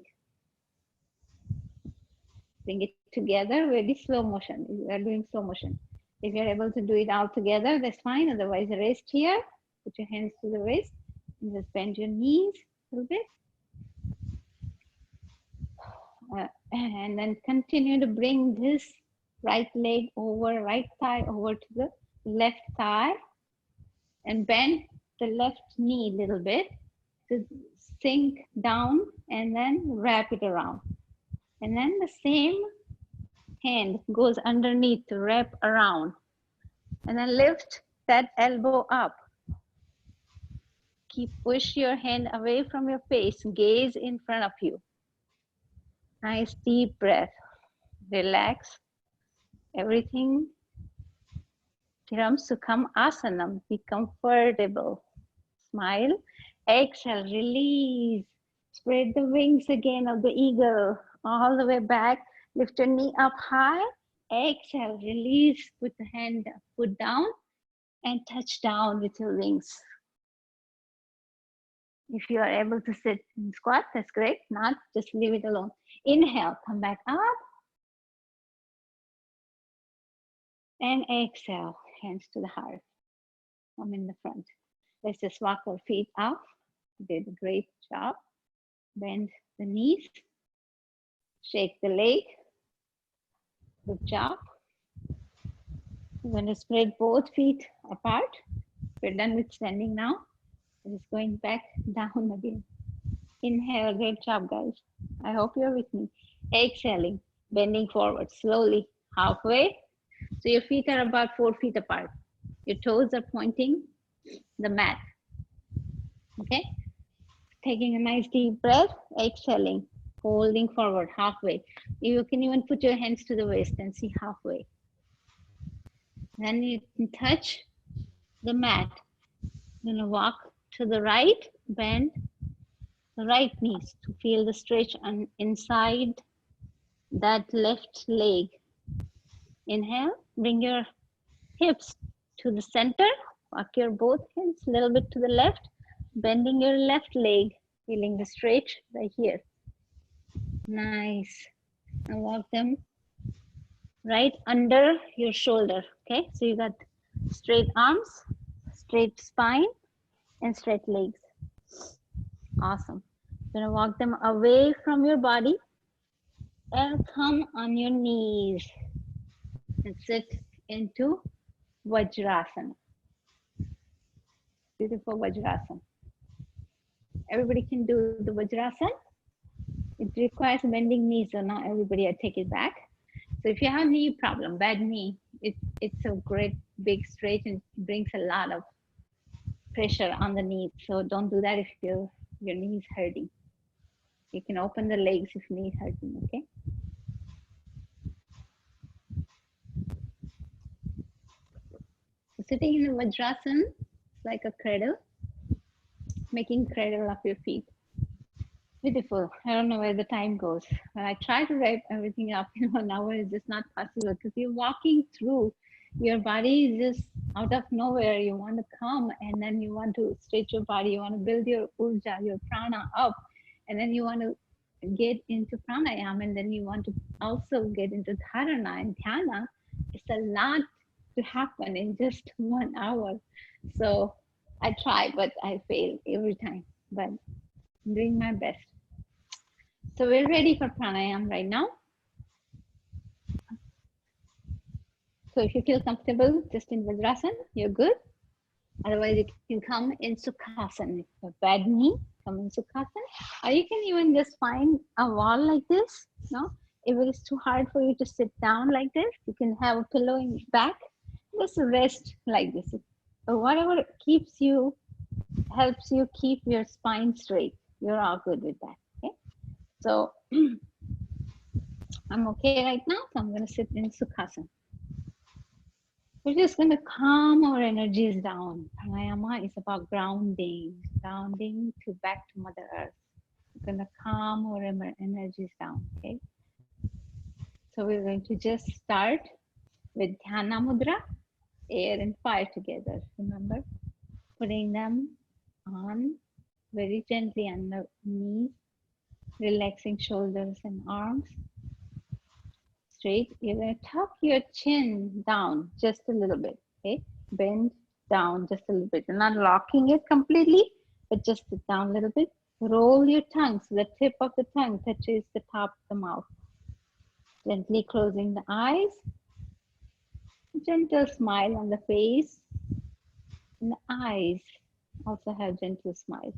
Bring it together, very slow motion. We are doing slow motion. If you're able to do it all together, that's fine. Otherwise, rest here. Put your hands to the waist and just bend your knees a little bit. And then continue to bring this right leg over, right thigh over to the left thigh and bend the left knee a little bit to sink down and then wrap it around. And then the same hand goes underneath to wrap around. And then lift that elbow up. Push your hand away from your face, gaze in front of you. Nice deep breath. Relax. Everything Tiram Sukham Asanam. Be comfortable. Smile. Exhale. Release. Spread the wings again of the eagle. All the way back. Lift your knee up high. Exhale. Release. Put the hand, foot down and touch down with your wings. If you are able to sit in squat, that's great. Not, just leave it alone. Inhale, come back up. And exhale, hands to the heart. Come in the front. Let's just walk our feet up. You did a great job. Bend the knees. Shake the leg. Good job. We're going to spread both feet apart. We're done with standing now. Just going back down again. Inhale, great job, guys. I hope you're with me. Exhaling, bending forward slowly, halfway. So your feet are about 4 feet apart. Your toes are pointing the mat. Okay? Taking a nice deep breath, exhaling, holding forward halfway. You can even put your hands to the waist and see halfway. Then you can touch the mat. You're gonna walk to the right, bend the right knees to feel the stretch on inside that left leg. Inhale, bring your hips to the center, walk your both hands a little bit to the left, bending your left leg, feeling the stretch right here. Nice. And walk them right under your shoulder, okay? So you got straight arms, straight spine, and straight legs. Awesome. You're gonna walk them away from your body and come on your knees and sit into Vajrasana. Beautiful Vajrasana. Everybody can do the Vajrasan. It requires bending knees, so not everybody, I take it back. So if you have knee problem, bad knee, it's a great big stretch and brings a lot of pressure on the knee. So don't do that if your knee is hurting. You can open the legs if knee is hurting, okay? So sitting in the Vajrasan, it's like a cradle, making cradle of your feet. Beautiful. I don't know where the time goes. When I try to wrap everything up in 1 hour, it's just not possible because you're walking through. Your body is just out of nowhere. You want to come and then you want to stretch your body. You want to build your urja, your prana up. And then you want to get into pranayama and then you want to also get into dharana and dhyana. It's a lot to happen in just 1 hour. So I try, but I fail every time. But I'm doing my best. So we're ready for pranayama right now. So if you feel comfortable just in Vajrasan, you're good. Otherwise, you can come in Sukhasana. If you have bad knee, come in Sukhasana. Or you can even just find a wall like this. No, if it is too hard for you to sit down like this, you can have a pillow in your back. Just rest like this. Or whatever keeps you, helps you keep your spine straight. You're all good with that. Okay. So I'm okay right now, so I'm going to sit in Sukhasana. We're just going to calm our energies down. Pranayama is about grounding to back to Mother Earth. We're going to calm our energies down, okay? So we're going to just start with Dhyana Mudra, air and fire together, remember? Putting them on very gently on the knees, relaxing shoulders and arms. Straight, you're going to tuck your chin down just a little bit, okay? Bend down just a little bit. You're not locking it completely, but just down a little bit. Roll your tongue so the tip of the tongue touches the top of the mouth. Gently closing the eyes. Gentle smile on the face. And the eyes also have gentle smile.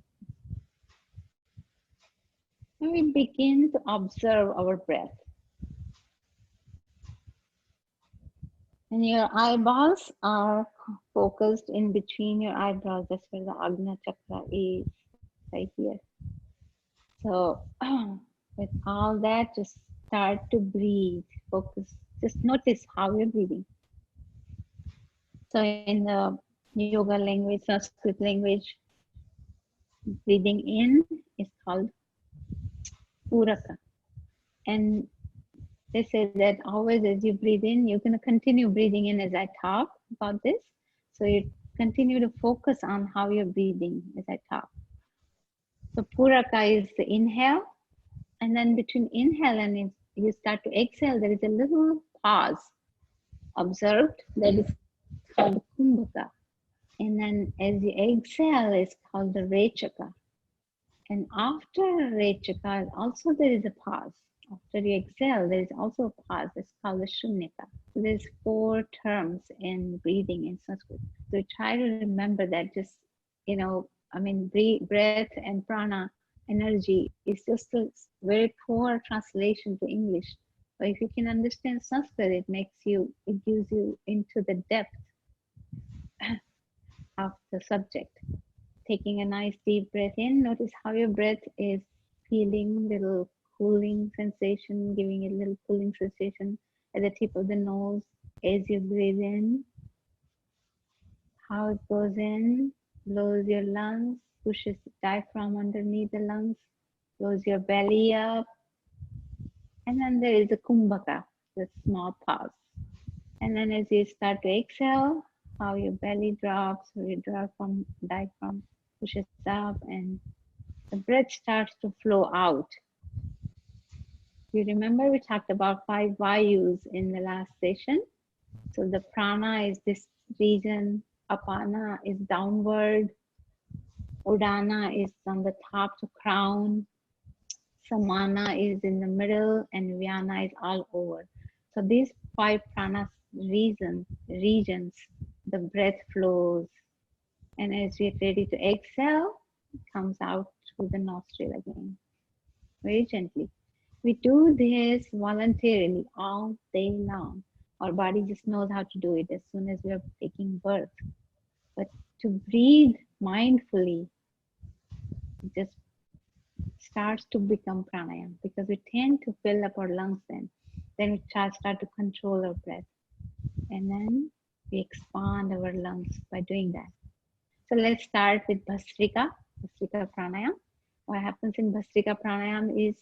And we begin to observe our breath. And your eyeballs are focused in between your eyebrows. That's where the Agna Chakra is, right here. So with all that, just start to breathe. Focus. Just notice how you're breathing. So in the yoga language, Sanskrit language, breathing in is called Puraka. And they say that always as you breathe in, you're going to continue breathing in as I talk about this. So you continue to focus on how you're breathing as I talk. So Puraka is the inhale. And then between inhale and you start to exhale, there is a little pause observed that is called Kumbhaka. And then as you exhale, it's called the Rechaka. And after Rechaka, also there is a pause. After you exhale, there is also a pause. It's called the Shunyaka. So there's 4 terms in breathing in Sanskrit. So try to remember that. Just, breath and prana, energy, is just a very poor translation to English. But if you can understand Sanskrit, it gives you into the depth of the subject. Taking a nice deep breath in, notice how your breath is feeling, little cooling sensation, giving a little cooling sensation at the tip of the nose as you breathe in. How it goes in, blows your lungs, pushes the diaphragm underneath the lungs, blows your belly up. And then there is a kumbhaka, the small pause. And then as you start to exhale, how your belly drops, or your diaphragm pushes up, and the breath starts to flow out. You remember we talked about 5 vayus in the last session. So the prana is this region, apana is downward, udana is on the top to crown, samana is in the middle, and vyana is all over. So these 5 prana regions, the breath flows. And as we get ready to exhale, it comes out through the nostril again, very gently. We do this voluntarily all day long. Our body just knows how to do it as soon as we are taking birth. But to breathe mindfully just starts to become pranayama because we tend to fill up our lungs then. Then we start to control our breath. And then we expand our lungs by doing that. So let's start with Bhastrika Pranayama. What happens in Bhastrika Pranayama is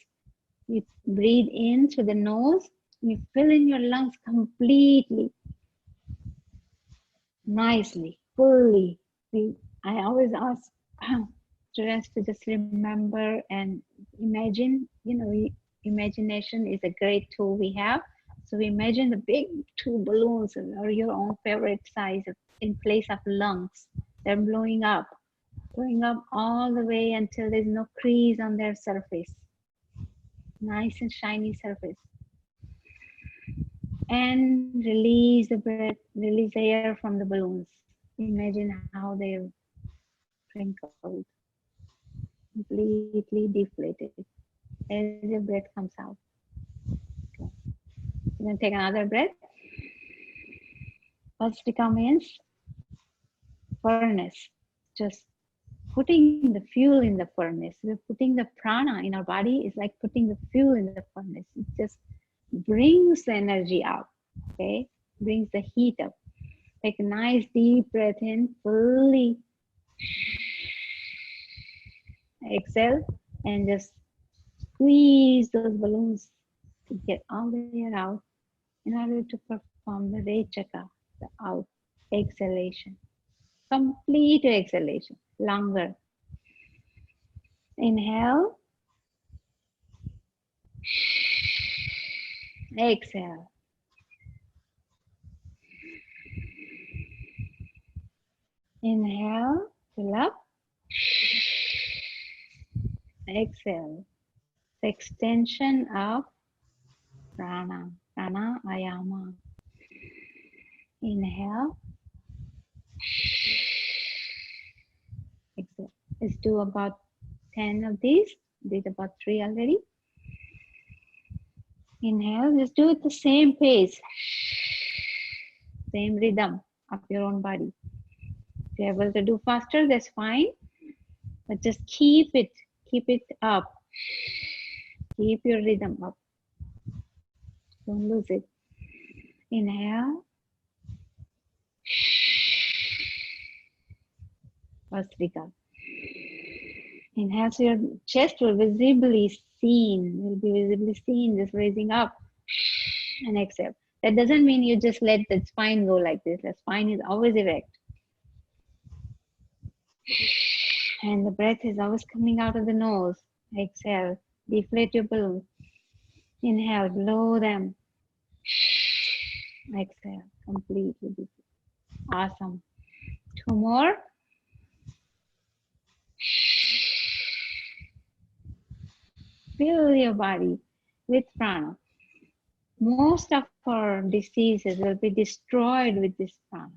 you breathe in through the nose, you fill in your lungs completely, nicely, fully. I always ask students to just remember and imagine, imagination is a great tool we have. So imagine the big two balloons or your own favorite size in place of lungs. They're blowing up all the way until there's no crease on their surface. Nice and shiny surface. And release the breath, release the air from the balloons. Imagine how they're sprinkled, completely deflated as your breath comes out. Okay. You're going to take another breath. Bhastrika means furnace, just putting the fuel in the furnace. We're putting the prana in our body is like putting the fuel in the furnace. It just brings the energy up, okay? Brings the heat up. Take a nice deep breath in, fully exhale, and just squeeze those balloons to get all the air out in order to perform the Rechaka, the out exhalation. Complete exhalation, longer. Inhale, exhale. Inhale, fill up. Exhale. The extension of prana, pranayama. Inhale. Exhale. Let's do about 10 of these. Did about 3 already. Inhale, just do it the same pace, same rhythm of your own body. If you're able to do faster, that's fine. But just keep it up. Keep your rhythm up. Don't lose it. Inhale. Bhastrika. Inhale, so your chest will be visibly seen, just raising up. And exhale. That doesn't mean you just let the spine go like this. The spine is always erect. And the breath is always coming out of the nose. Exhale. Deflate your balloons. Inhale. Blow them. Exhale. Completely deflate. Awesome. 2 more. Fill your body with prana. Most of our diseases will be destroyed with this prana,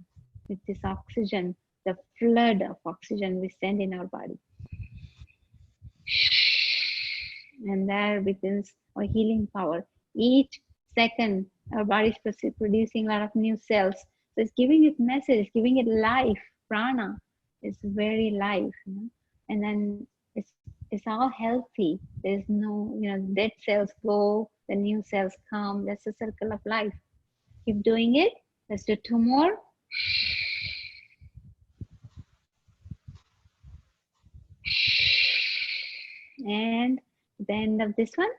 with this oxygen, the flood of oxygen we send in our body. And there begins our healing power. Each second, our body is producing a lot of new cells. So it's giving it message, it's giving it life. Prana is very life, and then it's all healthy. There's no, dead cells go, the new cells come. That's the circle of life. Keep doing it. Let's do 2 more. And at the end of this one,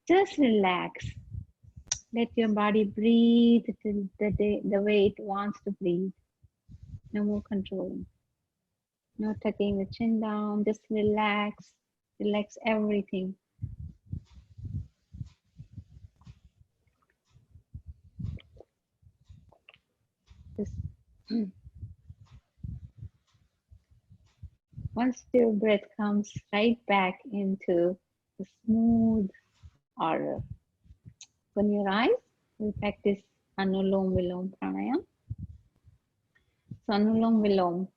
just relax. Let your body breathe the way it wants to breathe. No more controlling. No tucking the chin down. Just relax. Relax everything. Just once your breath comes right back into the smooth order. Open your eyes. We practice Anulom Vilom Pranayam. So Anulom Vilom.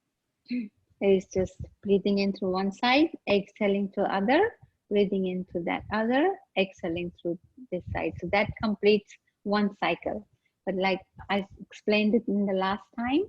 It's just breathing in through one side, exhaling to other, breathing into that other, exhaling through this side. So that completes one cycle. But like I explained it in the last time,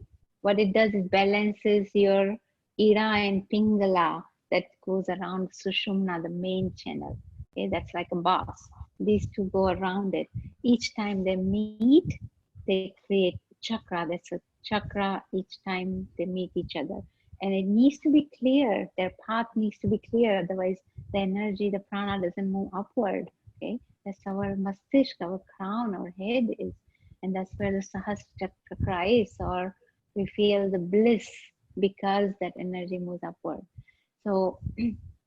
what it does is balances your Ira and Pingala that goes around Sushumna, the main channel. Okay, that's like a boss. These two go around it. Each time they meet, they create chakra. That's a chakra each time they meet each other. And it needs to be clear. Their path needs to be clear. Otherwise, the energy, the prana doesn't move upward. Okay, that's our mastish, our crown, our head is. And that's where the sahasrara chakra is, or we feel the bliss because that energy moves upward. So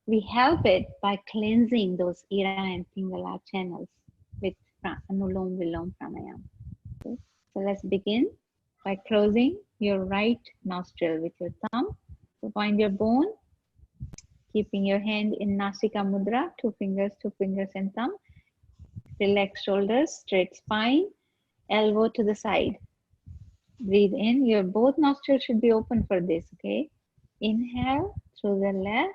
we help it by cleansing those Ira and Pingala channels with Anulom Vilom Pranayam. Okay? So let's begin by closing your right nostril with your thumb. So find your bone, keeping your hand in Nasika Mudra, two fingers and thumb. Relax shoulders, straight spine, elbow to the side. Breathe in. Your both nostrils should be open for this, okay? Inhale through the left.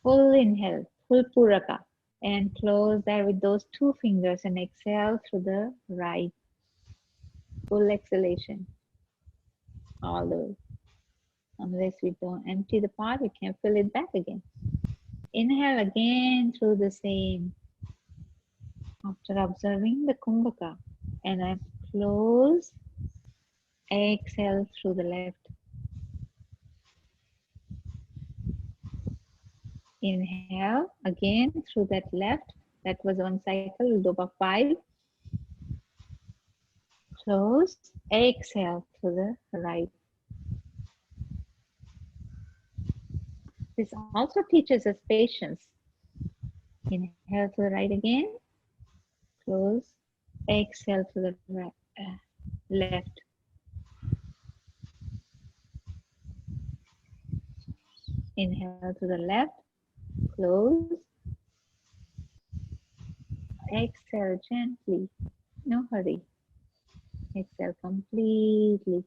Full inhale, full puraka. And close there with those two fingers and exhale through the right. Full exhalation. All the way. Unless we don't empty the part, we can fill it back again. Inhale again through the same. After observing the kumbhaka. And I close. Exhale through the left. Inhale again through that left. That was one cycle. We'll do about 5. Close. Exhale to the right. This also teaches us patience. Inhale to the right again. Close. Exhale to the right, left. Inhale to the left. Close. Exhale gently. No hurry. Exhale completely.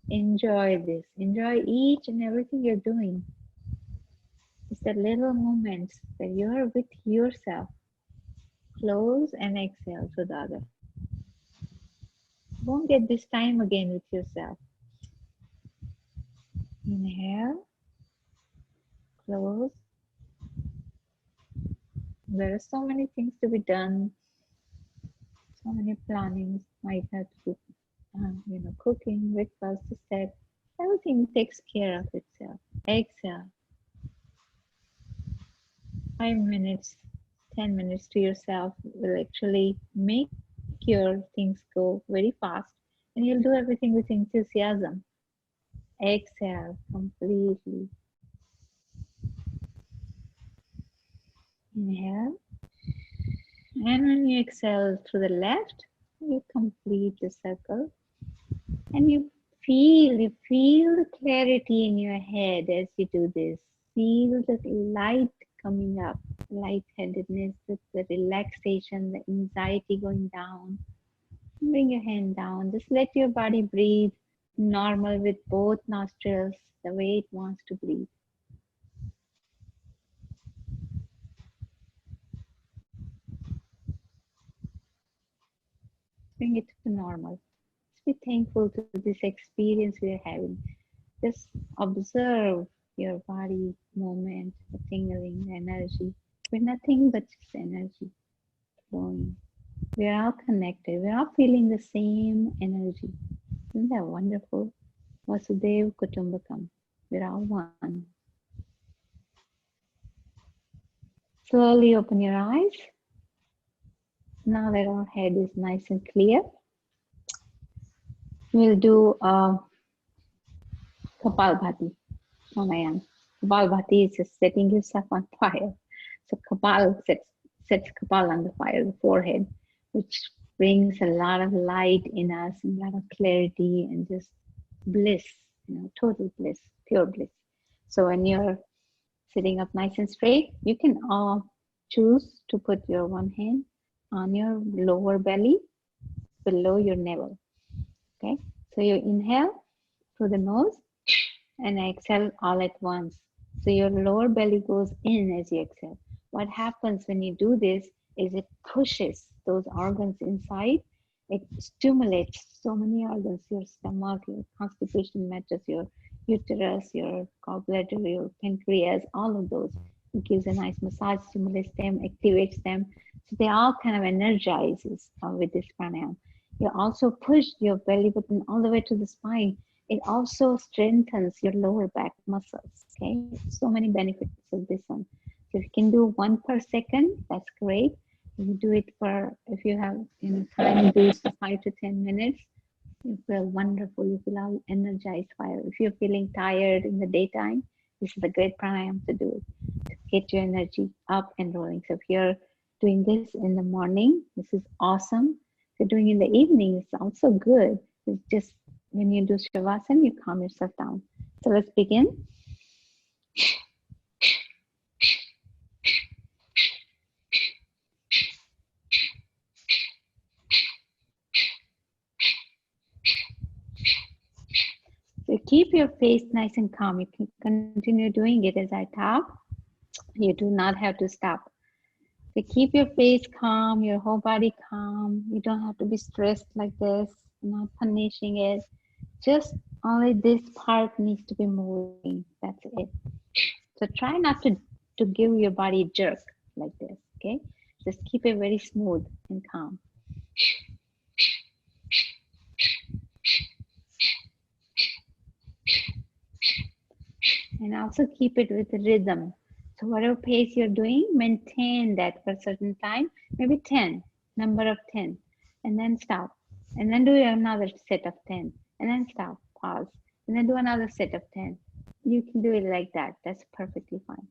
Enjoy this. Enjoy each and everything you're doing. It's the little moments that you're with yourself. Close and exhale to the other. Won't get this time again with yourself. Inhale. Close. There are so many things to be done. So many plannings. Might have to do, cooking, breakfast, set. Everything takes care of itself. Exhale. 5 minutes, 10 minutes to yourself will actually make your things go very fast, and you'll do everything with enthusiasm. Exhale completely. Inhale. And when you exhale through the left, you complete the circle. And you feel the clarity in your head as you do this. Feel the light coming up, lightheadedness, the relaxation, the anxiety going down. Bring your hand down. Just let your body breathe normal with both nostrils, the way it wants to breathe. Bring it to normal. Just be thankful to this experience we are having. Just observe your body movement, the tingling, the energy. We're nothing but just energy flowing. We're all connected. We're all feeling the same energy. Isn't that wonderful? Vasudev Kutumbakam. We're all one. Slowly open your eyes. Now that our head is nice and clear, we'll do Kapalbhati. Pranayam. Kapalbhati is just setting yourself on fire. So Kapal sets Kapal on the fire, the forehead, which brings a lot of light in us, and a lot of clarity and just bliss, total bliss, pure bliss. So when you're sitting up nice and straight, you can choose to put your one hand on your lower belly below your navel. Okay, so you inhale through the nose and exhale all at once. So your lower belly goes in as you exhale. What happens when you do this is it pushes those organs inside. It stimulates so many organs, your stomach, your constipation matters, your uterus, your gallbladder, your pancreas, all of those. It gives a nice massage, stimulates them, activates them. So they all kind of energizes with this pranayama. You also push your belly button all the way to the spine. It also strengthens your lower back muscles. Okay, so many benefits of this one. So if you can do 1 per second, that's great. If you do it for, if you have time, do 5 to 10 minutes. You feel wonderful. You feel all energized. Fire. If you're feeling tired in the daytime, this is a great pranayama to do to get your energy up and rolling. So if you're doing this in the morning, this is awesome. If you're doing it in the evening, it's also good. It's just when you do Shavasana, you calm yourself down. So let's begin. So keep your face nice and calm. You can continue doing it as I talk. You do not have to stop. So keep your face calm, your whole body calm. You don't have to be stressed like this, not punishing it. Just only this part needs to be moving. That's it. So try not to give your body a jerk like this, okay? Just keep it very smooth and calm. And also keep it with rhythm. So whatever pace you're doing, maintain that for a certain time, maybe 10, number of 10, and then stop. And then do another set of 10, and then stop, pause, and then do another set of 10. You can do it like that. That's perfectly fine.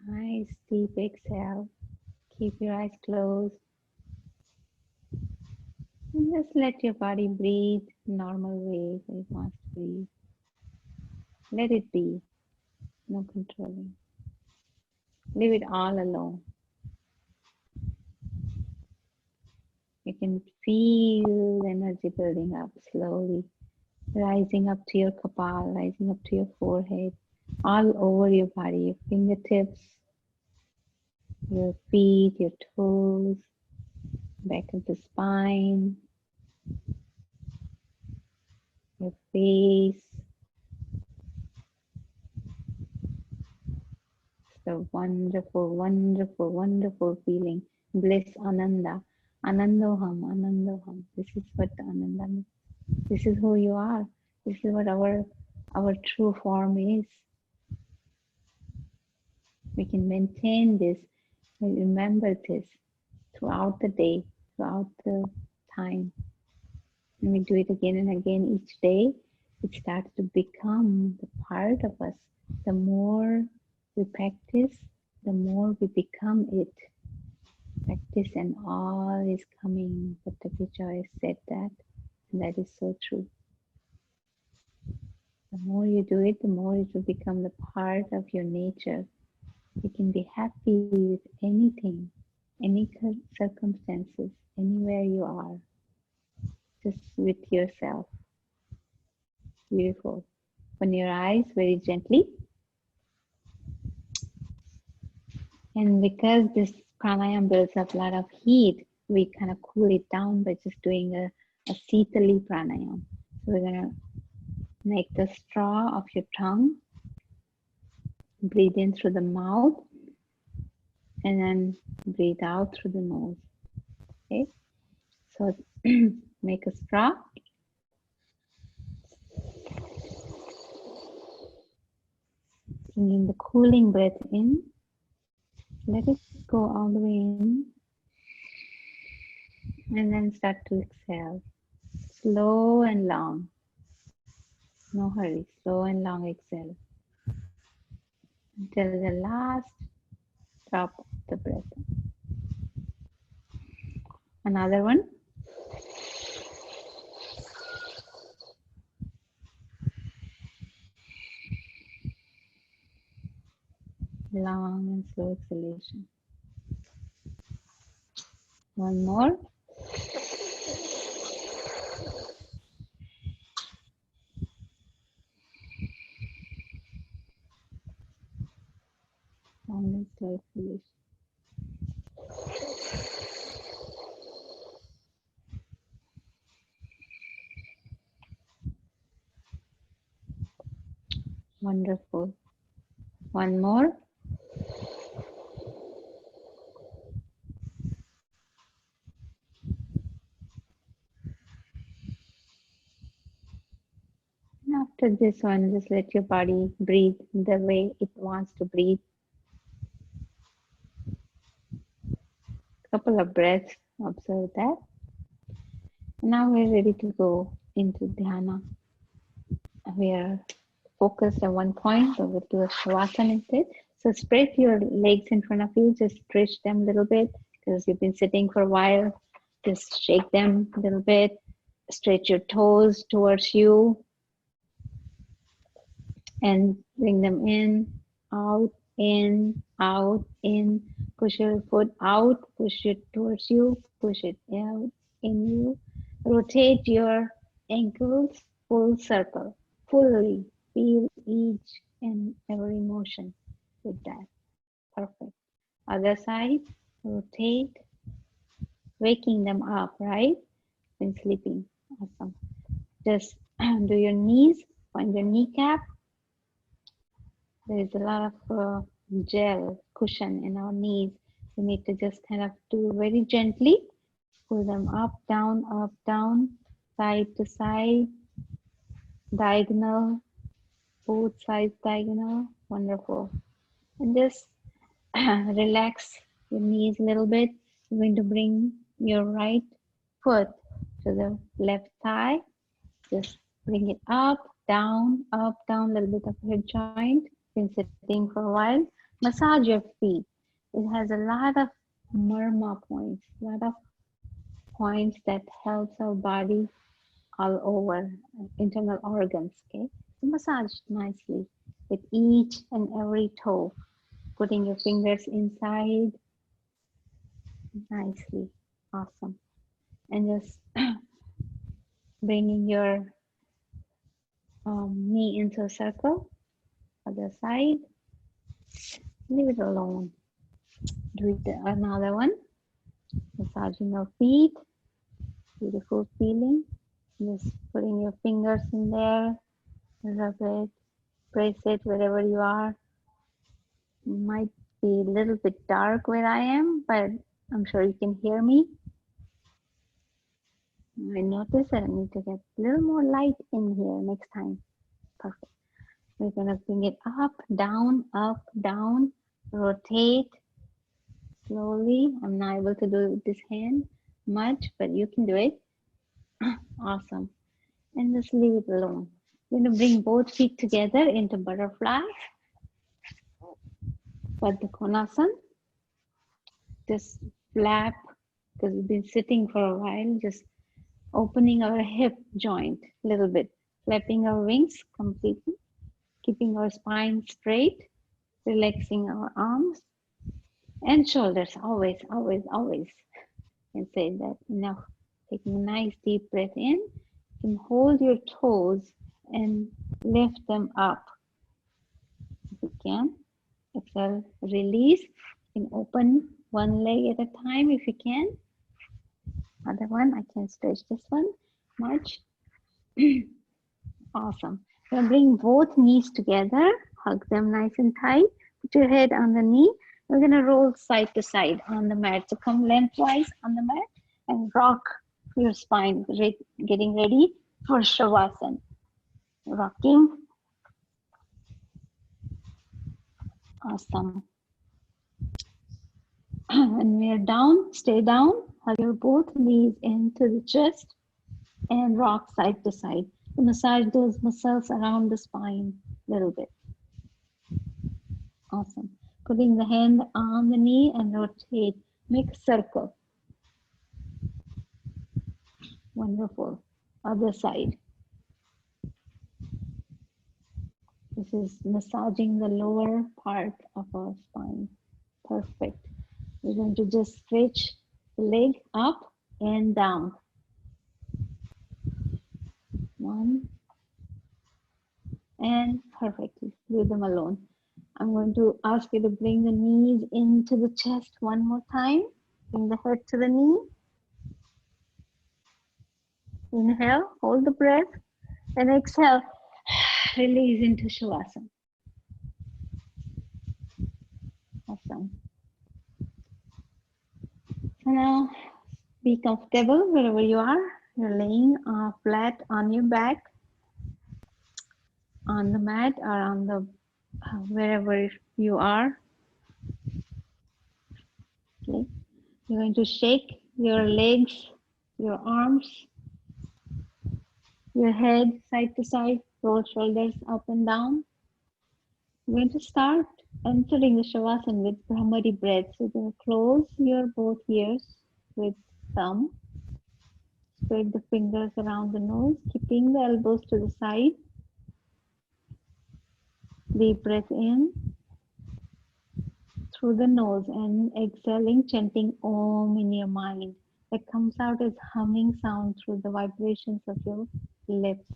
Nice deep exhale. Keep your eyes closed. And just let your body breathe normal way that it wants to breathe. Let it be. No controlling. Leave it all alone. You can feel energy building up slowly, rising up to your kapal, rising up to your forehead, all over your body, your fingertips, your feet, your toes, back of the spine, your face. It's a wonderful, wonderful, wonderful feeling. Bliss, Ananda. Anandoham, Anandoham. This is what Ananda means. This is who you are. This is what our true form is. We can maintain this, we remember this throughout the day, throughout the time. And we do it again and again each day. It starts to become the part of us. The more we practice, the more we become it. Practice and all is coming. But the Joy said that, and that is so true. The more you do it, the more it will become the part of your nature. You can be happy with anything, any circumstances, anywhere you are, just with yourself. Beautiful. Open your eyes very gently. And because this pranayama builds up a lot of heat, we kind of cool it down by just doing a sitali pranayama. So we're going to make the straw of your tongue. Breathe in through the mouth. And then breathe out through the nose. Okay. So make a straw. Bringing the cooling breath in. Let it go all the way in. And then start to exhale. Slow and long. No hurry. Slow and long exhale. Until the last drop of the breath. Another one. Long and slow exhalation. One more. Long and slow exhalation. Wonderful. One more. And after this one, just let your body breathe the way it wants to breathe. Couple of breaths, observe that. Now we're ready to go into dhyana. We are focused on one point, so we'll do a shavasana instead. So spread your legs in front of you, just stretch them a little bit because you've been sitting for a while. Just shake them a little bit. Stretch your toes towards you and bring them out, in, out, in. Push your foot out, push it towards you, push it out, in you. Rotate your ankles full circle, fully. Feel each and every motion with that. Perfect. Other side, rotate, waking them up, right? When sleeping. Awesome. Just do your knees, find your kneecap. There is a lot of gel cushion in our knees. We need to just kind of do very gently. Pull them up, down, side to side, diagonal, both sides diagonal. Wonderful. And just relax your knees a little bit. You're going to bring your right foot to the left thigh. Just bring it up, down, a little bit of hip joint. Been sitting for a while. Massage your feet. It has a lot of murmur points, a lot of points that helps our body all over, internal organs, okay? So massage nicely with each and every toe, putting your fingers inside nicely. Awesome. And just bringing your knee into a circle, other side, leave it alone. Do it another one, massaging your feet, beautiful feeling. Just putting your fingers in there, rub it, press it wherever you are. Might be a little bit dark where I am, but I'm sure you can hear me. I notice that I need to get a little more light in here next time. Perfect. We're gonna bring it up, down, rotate slowly. I'm not able to do it with this hand much, but you can do it. Awesome. And just leave it alone. We're gonna bring both feet together into butterfly. Padma Konasana. Just flap, because we've been sitting for a while, just opening our hip joint a little bit, flapping our wings completely, keeping our spine straight, relaxing our arms and shoulders, always, always, always. And say that enough. Taking a nice deep breath in, you can hold your toes and Lift them up if you can. Exhale, release. You can open one leg at a time if you can. Other one, I can stretch this one much. Awesome. So bring both knees together, hug them nice and tight. Put your head on the knee. We're gonna roll side to side on the mat. So come lengthwise on the mat and rock your spine, getting ready for Shavasana. Rocking. Awesome. When we are down, stay down. Hug your both knees into the chest and rock side to side. Massage those muscles around the spine a little bit. Awesome. Putting the hand on the knee and rotate. Make a circle. Wonderful. Other side. This is massaging the lower part of our spine. Perfect. We're going to just stretch the leg up and down. One. And perfectly. Leave them alone. I'm going to ask you to bring the knees into the chest one more time. Bring the head to the knee. Inhale, hold the breath, and exhale. Release into Shavasana. Awesome. So now be comfortable wherever you are. You're laying flat on your back, on the mat, or on the wherever you are. Okay. You're going to shake your legs, your arms, your head side to side, roll shoulders up and down. We're going to start entering the Shavasana with Brahmari breath. So you're going to close your both ears with thumb. Spread the fingers around the nose, keeping the elbows to the side. Deep breath in through the nose and exhaling, chanting Om in your mind. That comes out as humming sound through the vibrations of your lips.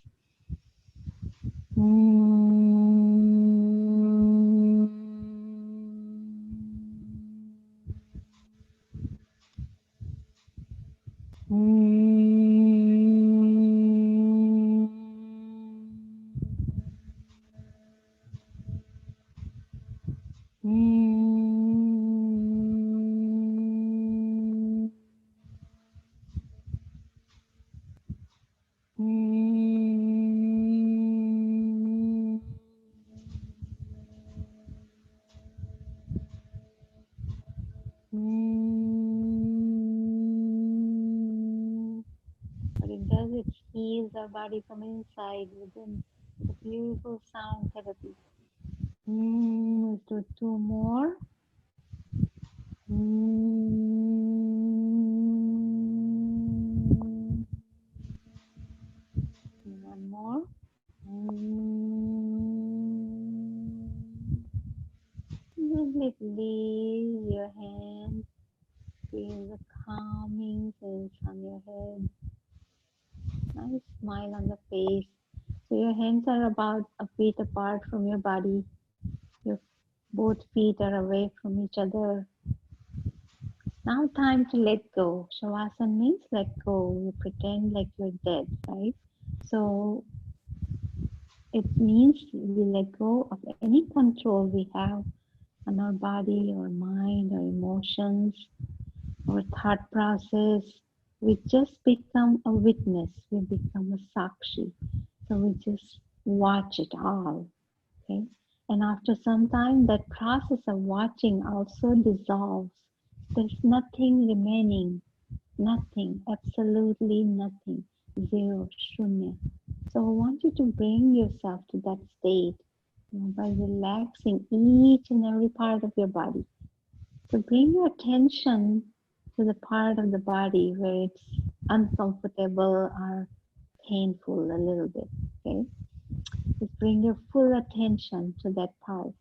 What it does, it heals our body from inside within. It's a beautiful sound therapy. Let's do two more. One more. Gently your hands. Feel the calming sense on your head. Nice smile on the face. So your hands are about a feet apart from your body. Your both feet are away from each other. Now time to let go. Shavasana means let go. You pretend like you're dead, right? So it means we let go of any control we have on our body, our mind, our emotions, our thought process. We just become a witness. We become a sakshi. So we just watch it all. Okay. And after some time, that process of watching also dissolves. There's nothing remaining, nothing, absolutely nothing, zero, shunya. So I want you to bring yourself to that state, by relaxing each and every part of your body. So bring your attention to the part of the body where it's uncomfortable or painful a little bit. Okay. Just bring your full attention to that part.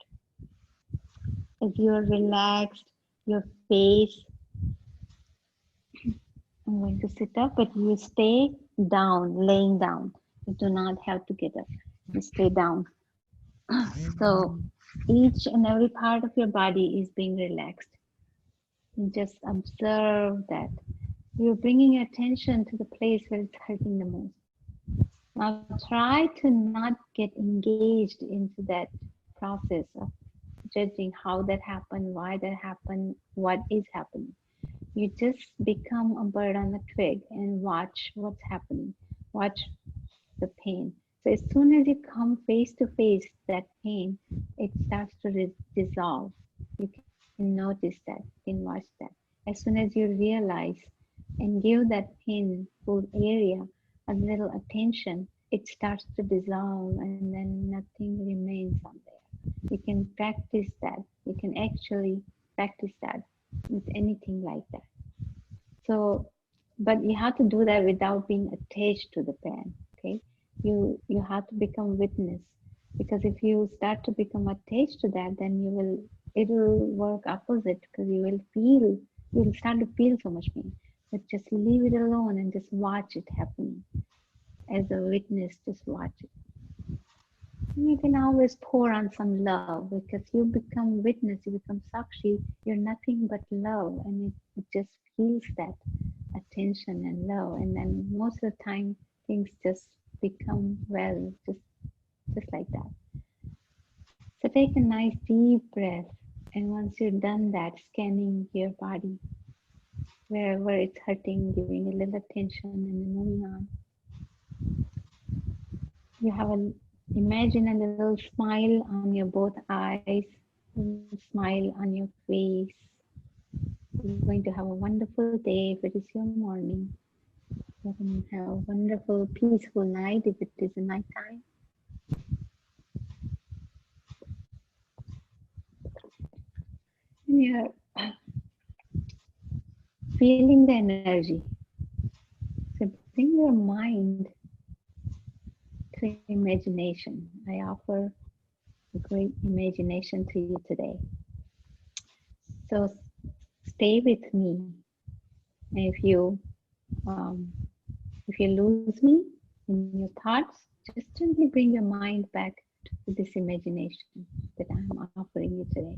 As you are relaxed, your face, I'm going to sit up, but you stay down, laying down. You do not have to get up. stay down. So each and every part of your body is being relaxed. And just observe that. You're bringing your attention to the place where it's hurting the most. Now try to not get engaged into that process of judging how that happened, why that happened, what is happening. You just become a bird on a twig and watch what's happening. Watch the pain. So as soon as you come face to face that pain, it starts to dissolve. You can notice that, you can watch that. As soon as you realize and give that painful area a little attention, it starts to dissolve and then nothing remains on there. You can practice that. You can actually practice that with anything like that. So, but you have to do that without being attached to the pen. Okay, you have to become witness, because if you start to become attached to that, then it will work opposite, because you'll start to feel so much pain. But just leave it alone and just watch it happening as a witness. Just watch it. And you can always pour on some love, because you become witness, you become sakshi. You're nothing but love, and it just feels that attention and love, and then most of the time things just become well, just like that. So take a nice deep breath, and once you're done that, scanning your body wherever it's hurting, giving a little attention, and then moving on. You have a imagine a little smile on your both eyes, a little smile on your face. You're going to have a wonderful day if it is your morning. You're going to have a wonderful, peaceful night if it is a nighttime. And you're feeling the energy. So bring your mind to imagination. I offer a great imagination to you today. So stay with me. And if you lose me in your thoughts, just gently bring your mind back to this imagination that I'm offering you today.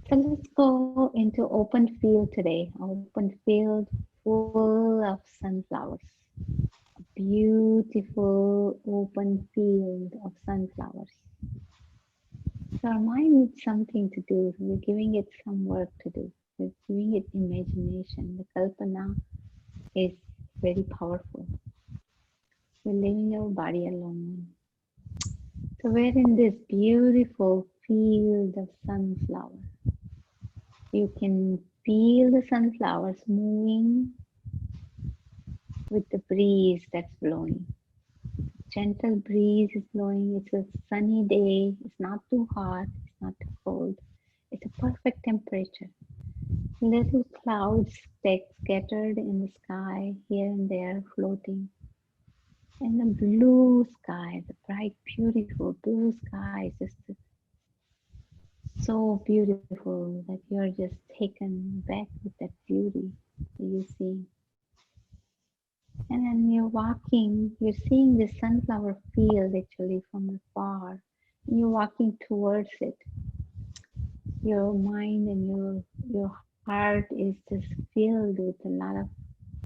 So let's go into open field today. Open field full of sunflowers. A beautiful open field of sunflowers. So our mind needs something to do. We're giving it some work to do. We're giving it imagination. The kalpana is very powerful. We're leaving our body alone. So we're in this beautiful field of sunflower. You can feel the sunflowers moving with the breeze that's blowing. Gentle breeze is blowing. It's a sunny day. It's not too hot. It's not too cold. It's a perfect temperature. Little clouds scattered in the sky, here and there floating. And the blue sky, the bright, beautiful blue sky is just so beautiful that you're just taken back with that beauty that you see. And then you're walking, you're seeing the sunflower field actually from afar. And you're walking towards it. Your mind and your heart is just filled with a lot of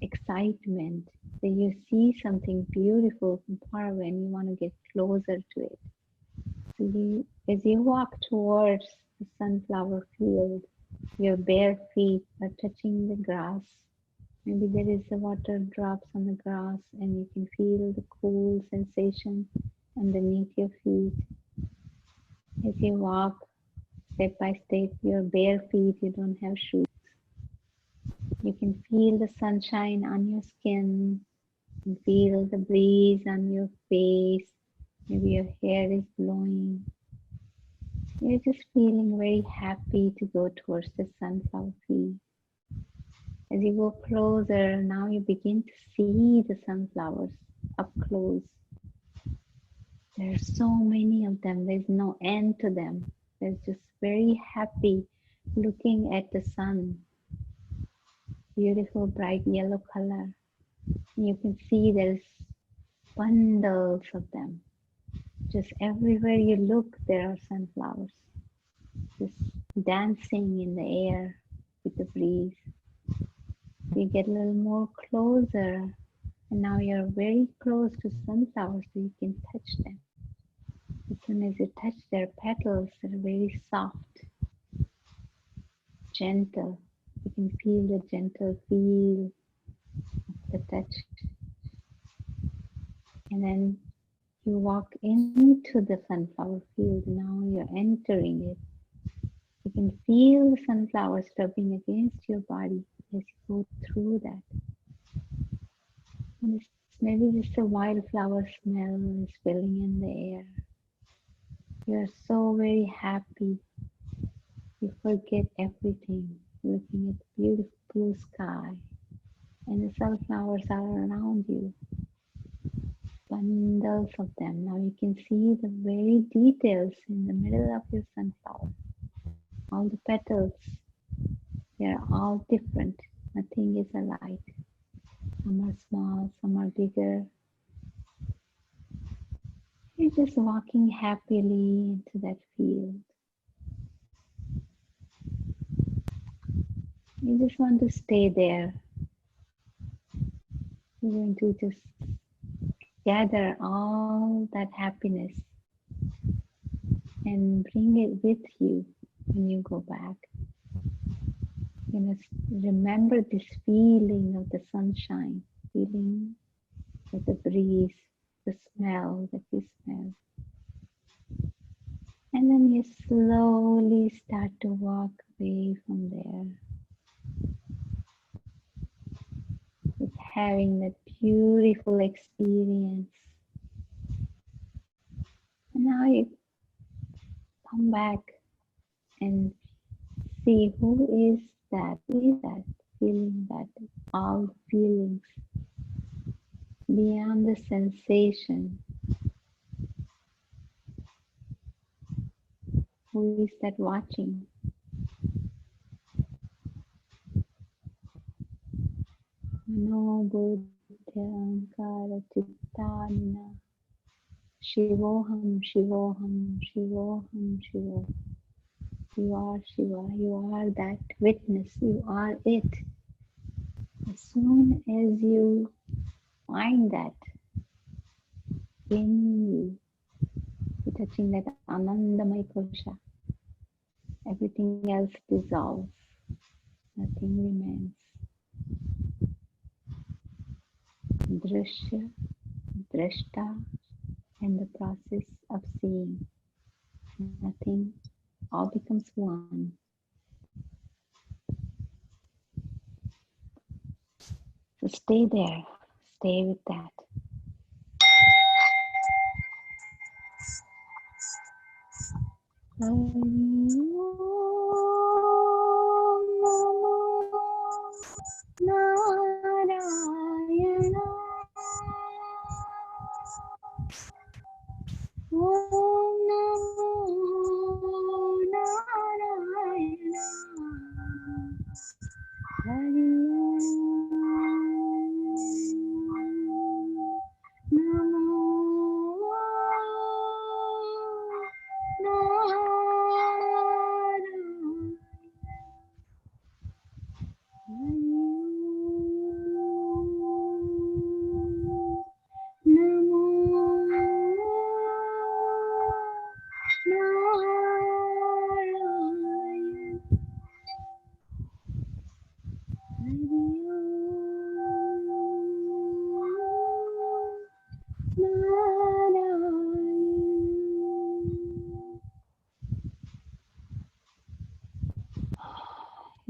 excitement that you see something beautiful from far away and you want to get closer to it. So as you walk towards the sunflower field, your bare feet are touching the grass. Maybe there is a water drops on the grass and you can feel the cool sensation underneath your feet. As you walk step by step, your bare feet, you don't have shoes. You can feel the sunshine on your skin, you feel the breeze on your face, maybe your hair is blowing. You're just feeling very happy to go towards the sunflower field. As you go closer, now you begin to see the sunflowers up close. There are so many of them, there's no end to them. They're just very happy looking at the sun. Beautiful bright yellow color. You can see there's bundles of them. Just everywhere you look, there are sunflowers, just dancing in the air with the breeze. You get a little more closer, and now you're very close to sunflowers, so you can touch them. As soon as you touch their petals, they're very soft, gentle. You can feel the gentle feel of the touch. And then you walk into the sunflower field. Now you're entering it. You can feel the sunflowers rubbing against your body as you go through that. And it's maybe just a wildflower smell is filling in the air. You're so very happy. You forget everything, looking at the beautiful blue sky. And the sunflowers are around you. Bundles of them. Now you can see the very details in the middle of your sunflower. All the petals, they're all different. Nothing is alike. Some are small, some are bigger. You're just walking happily into that field. You just want to stay there. You're going to just gather all that happiness and bring it with you when you go back. You must remember this feeling of the sunshine, feeling of the breeze, the smell that you smell. And then you slowly start to walk away from there. With having that beautiful experience. And now you come back and see who is that feeling, that all feelings beyond the sensation. Who is that watching? Mano buddhya ankara chittanina Shivoham, Shivoham, Shivoham, Shivoham. You are Shiva, you are that witness, you are it. As soon as you find that in you, you're touching that Anandamaya Kosha, everything else dissolves, nothing remains. Drashya, Drashta, and the process of seeing. Nothing, all becomes one. So stay there, stay with that. Narayana Om Namo Narayana Hari Namo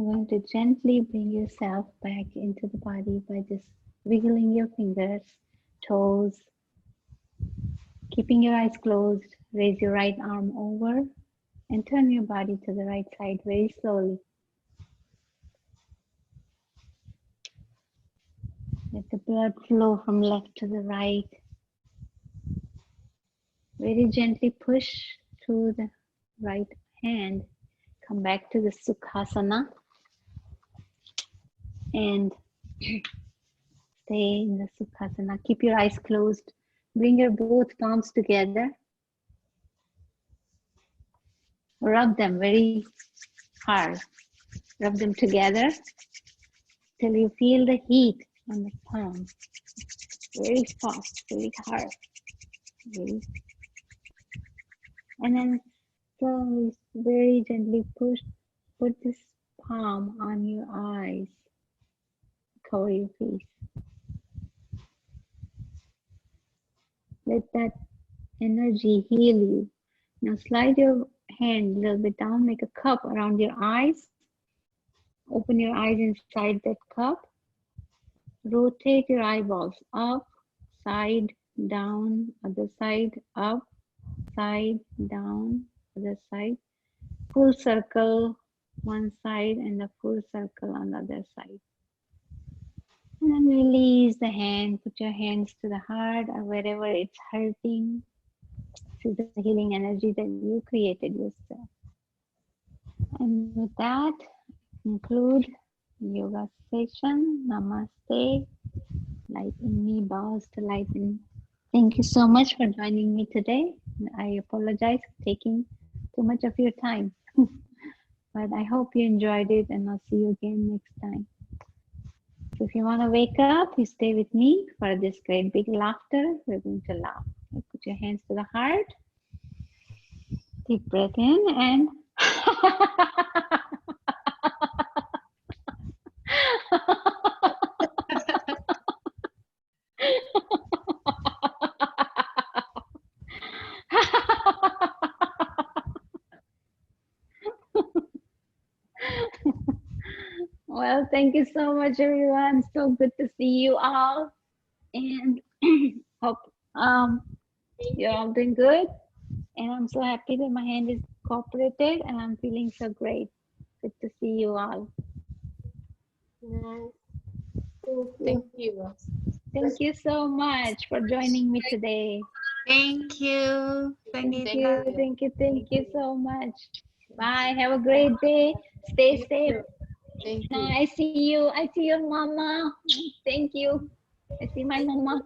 You're going to gently bring yourself back into the body by just wiggling your fingers, toes, keeping your eyes closed. Raise your right arm over and turn your body to the right side very slowly. Let the blood flow from left to the right. Very gently push through the right hand. Come back to the Sukhasana and stay in the Sukhasana. Keep your eyes closed. Bring your both palms together Rub them very hard. Rub them together till you feel the heat on the palm. Very soft, very hard. Very. And then slowly, very gently put this palm on your eyes. Cover your face. Let that energy heal you. Now slide your hand a little bit down, make a cup around your eyes. Open your eyes inside that cup. Rotate your eyeballs up, side, down, other side, up, side, down, other side. Full circle one side and a full circle on the other side. And then release the hand. Put your hands to the heart or wherever it's hurting. This is the healing energy that you created yourself. And with that, conclude yoga session. Namaste. Light in me bows to light in. Thank you so much for joining me today. I apologize for taking too much of your time. But I hope you enjoyed it, and I'll see you again next time. So if you want to wake up, you stay with me for this great big laughter. We're going to laugh. Put your hands to the heart. Deep breath in and well, thank you so much, everyone. So good to see you all, and hope you're all doing good. And I'm so happy that my hand is cooperated, and I'm feeling so great. Good to see you all. Thank you. Thank you so much for joining me today. Thank you. Thank you so much. Bye. Have a great day. Stay safe. Thank you. I see you, mama. Thank you. I see my mama.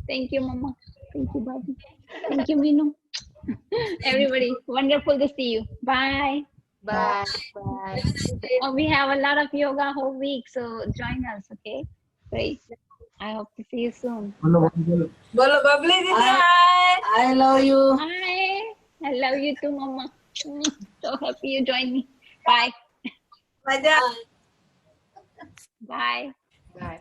Thank you, mama. Thank you, Bobby. Thank you, Minu. Everybody, wonderful to see you. Bye. Bye. Bye. Oh, we have a lot of yoga whole week, so join us, okay? Great. I hope to see you soon. Bolo Bubbly Didi, hi. I love you. Hi. I love you too, mama. So happy you joined me. Bye. Bye. Bye. Bye.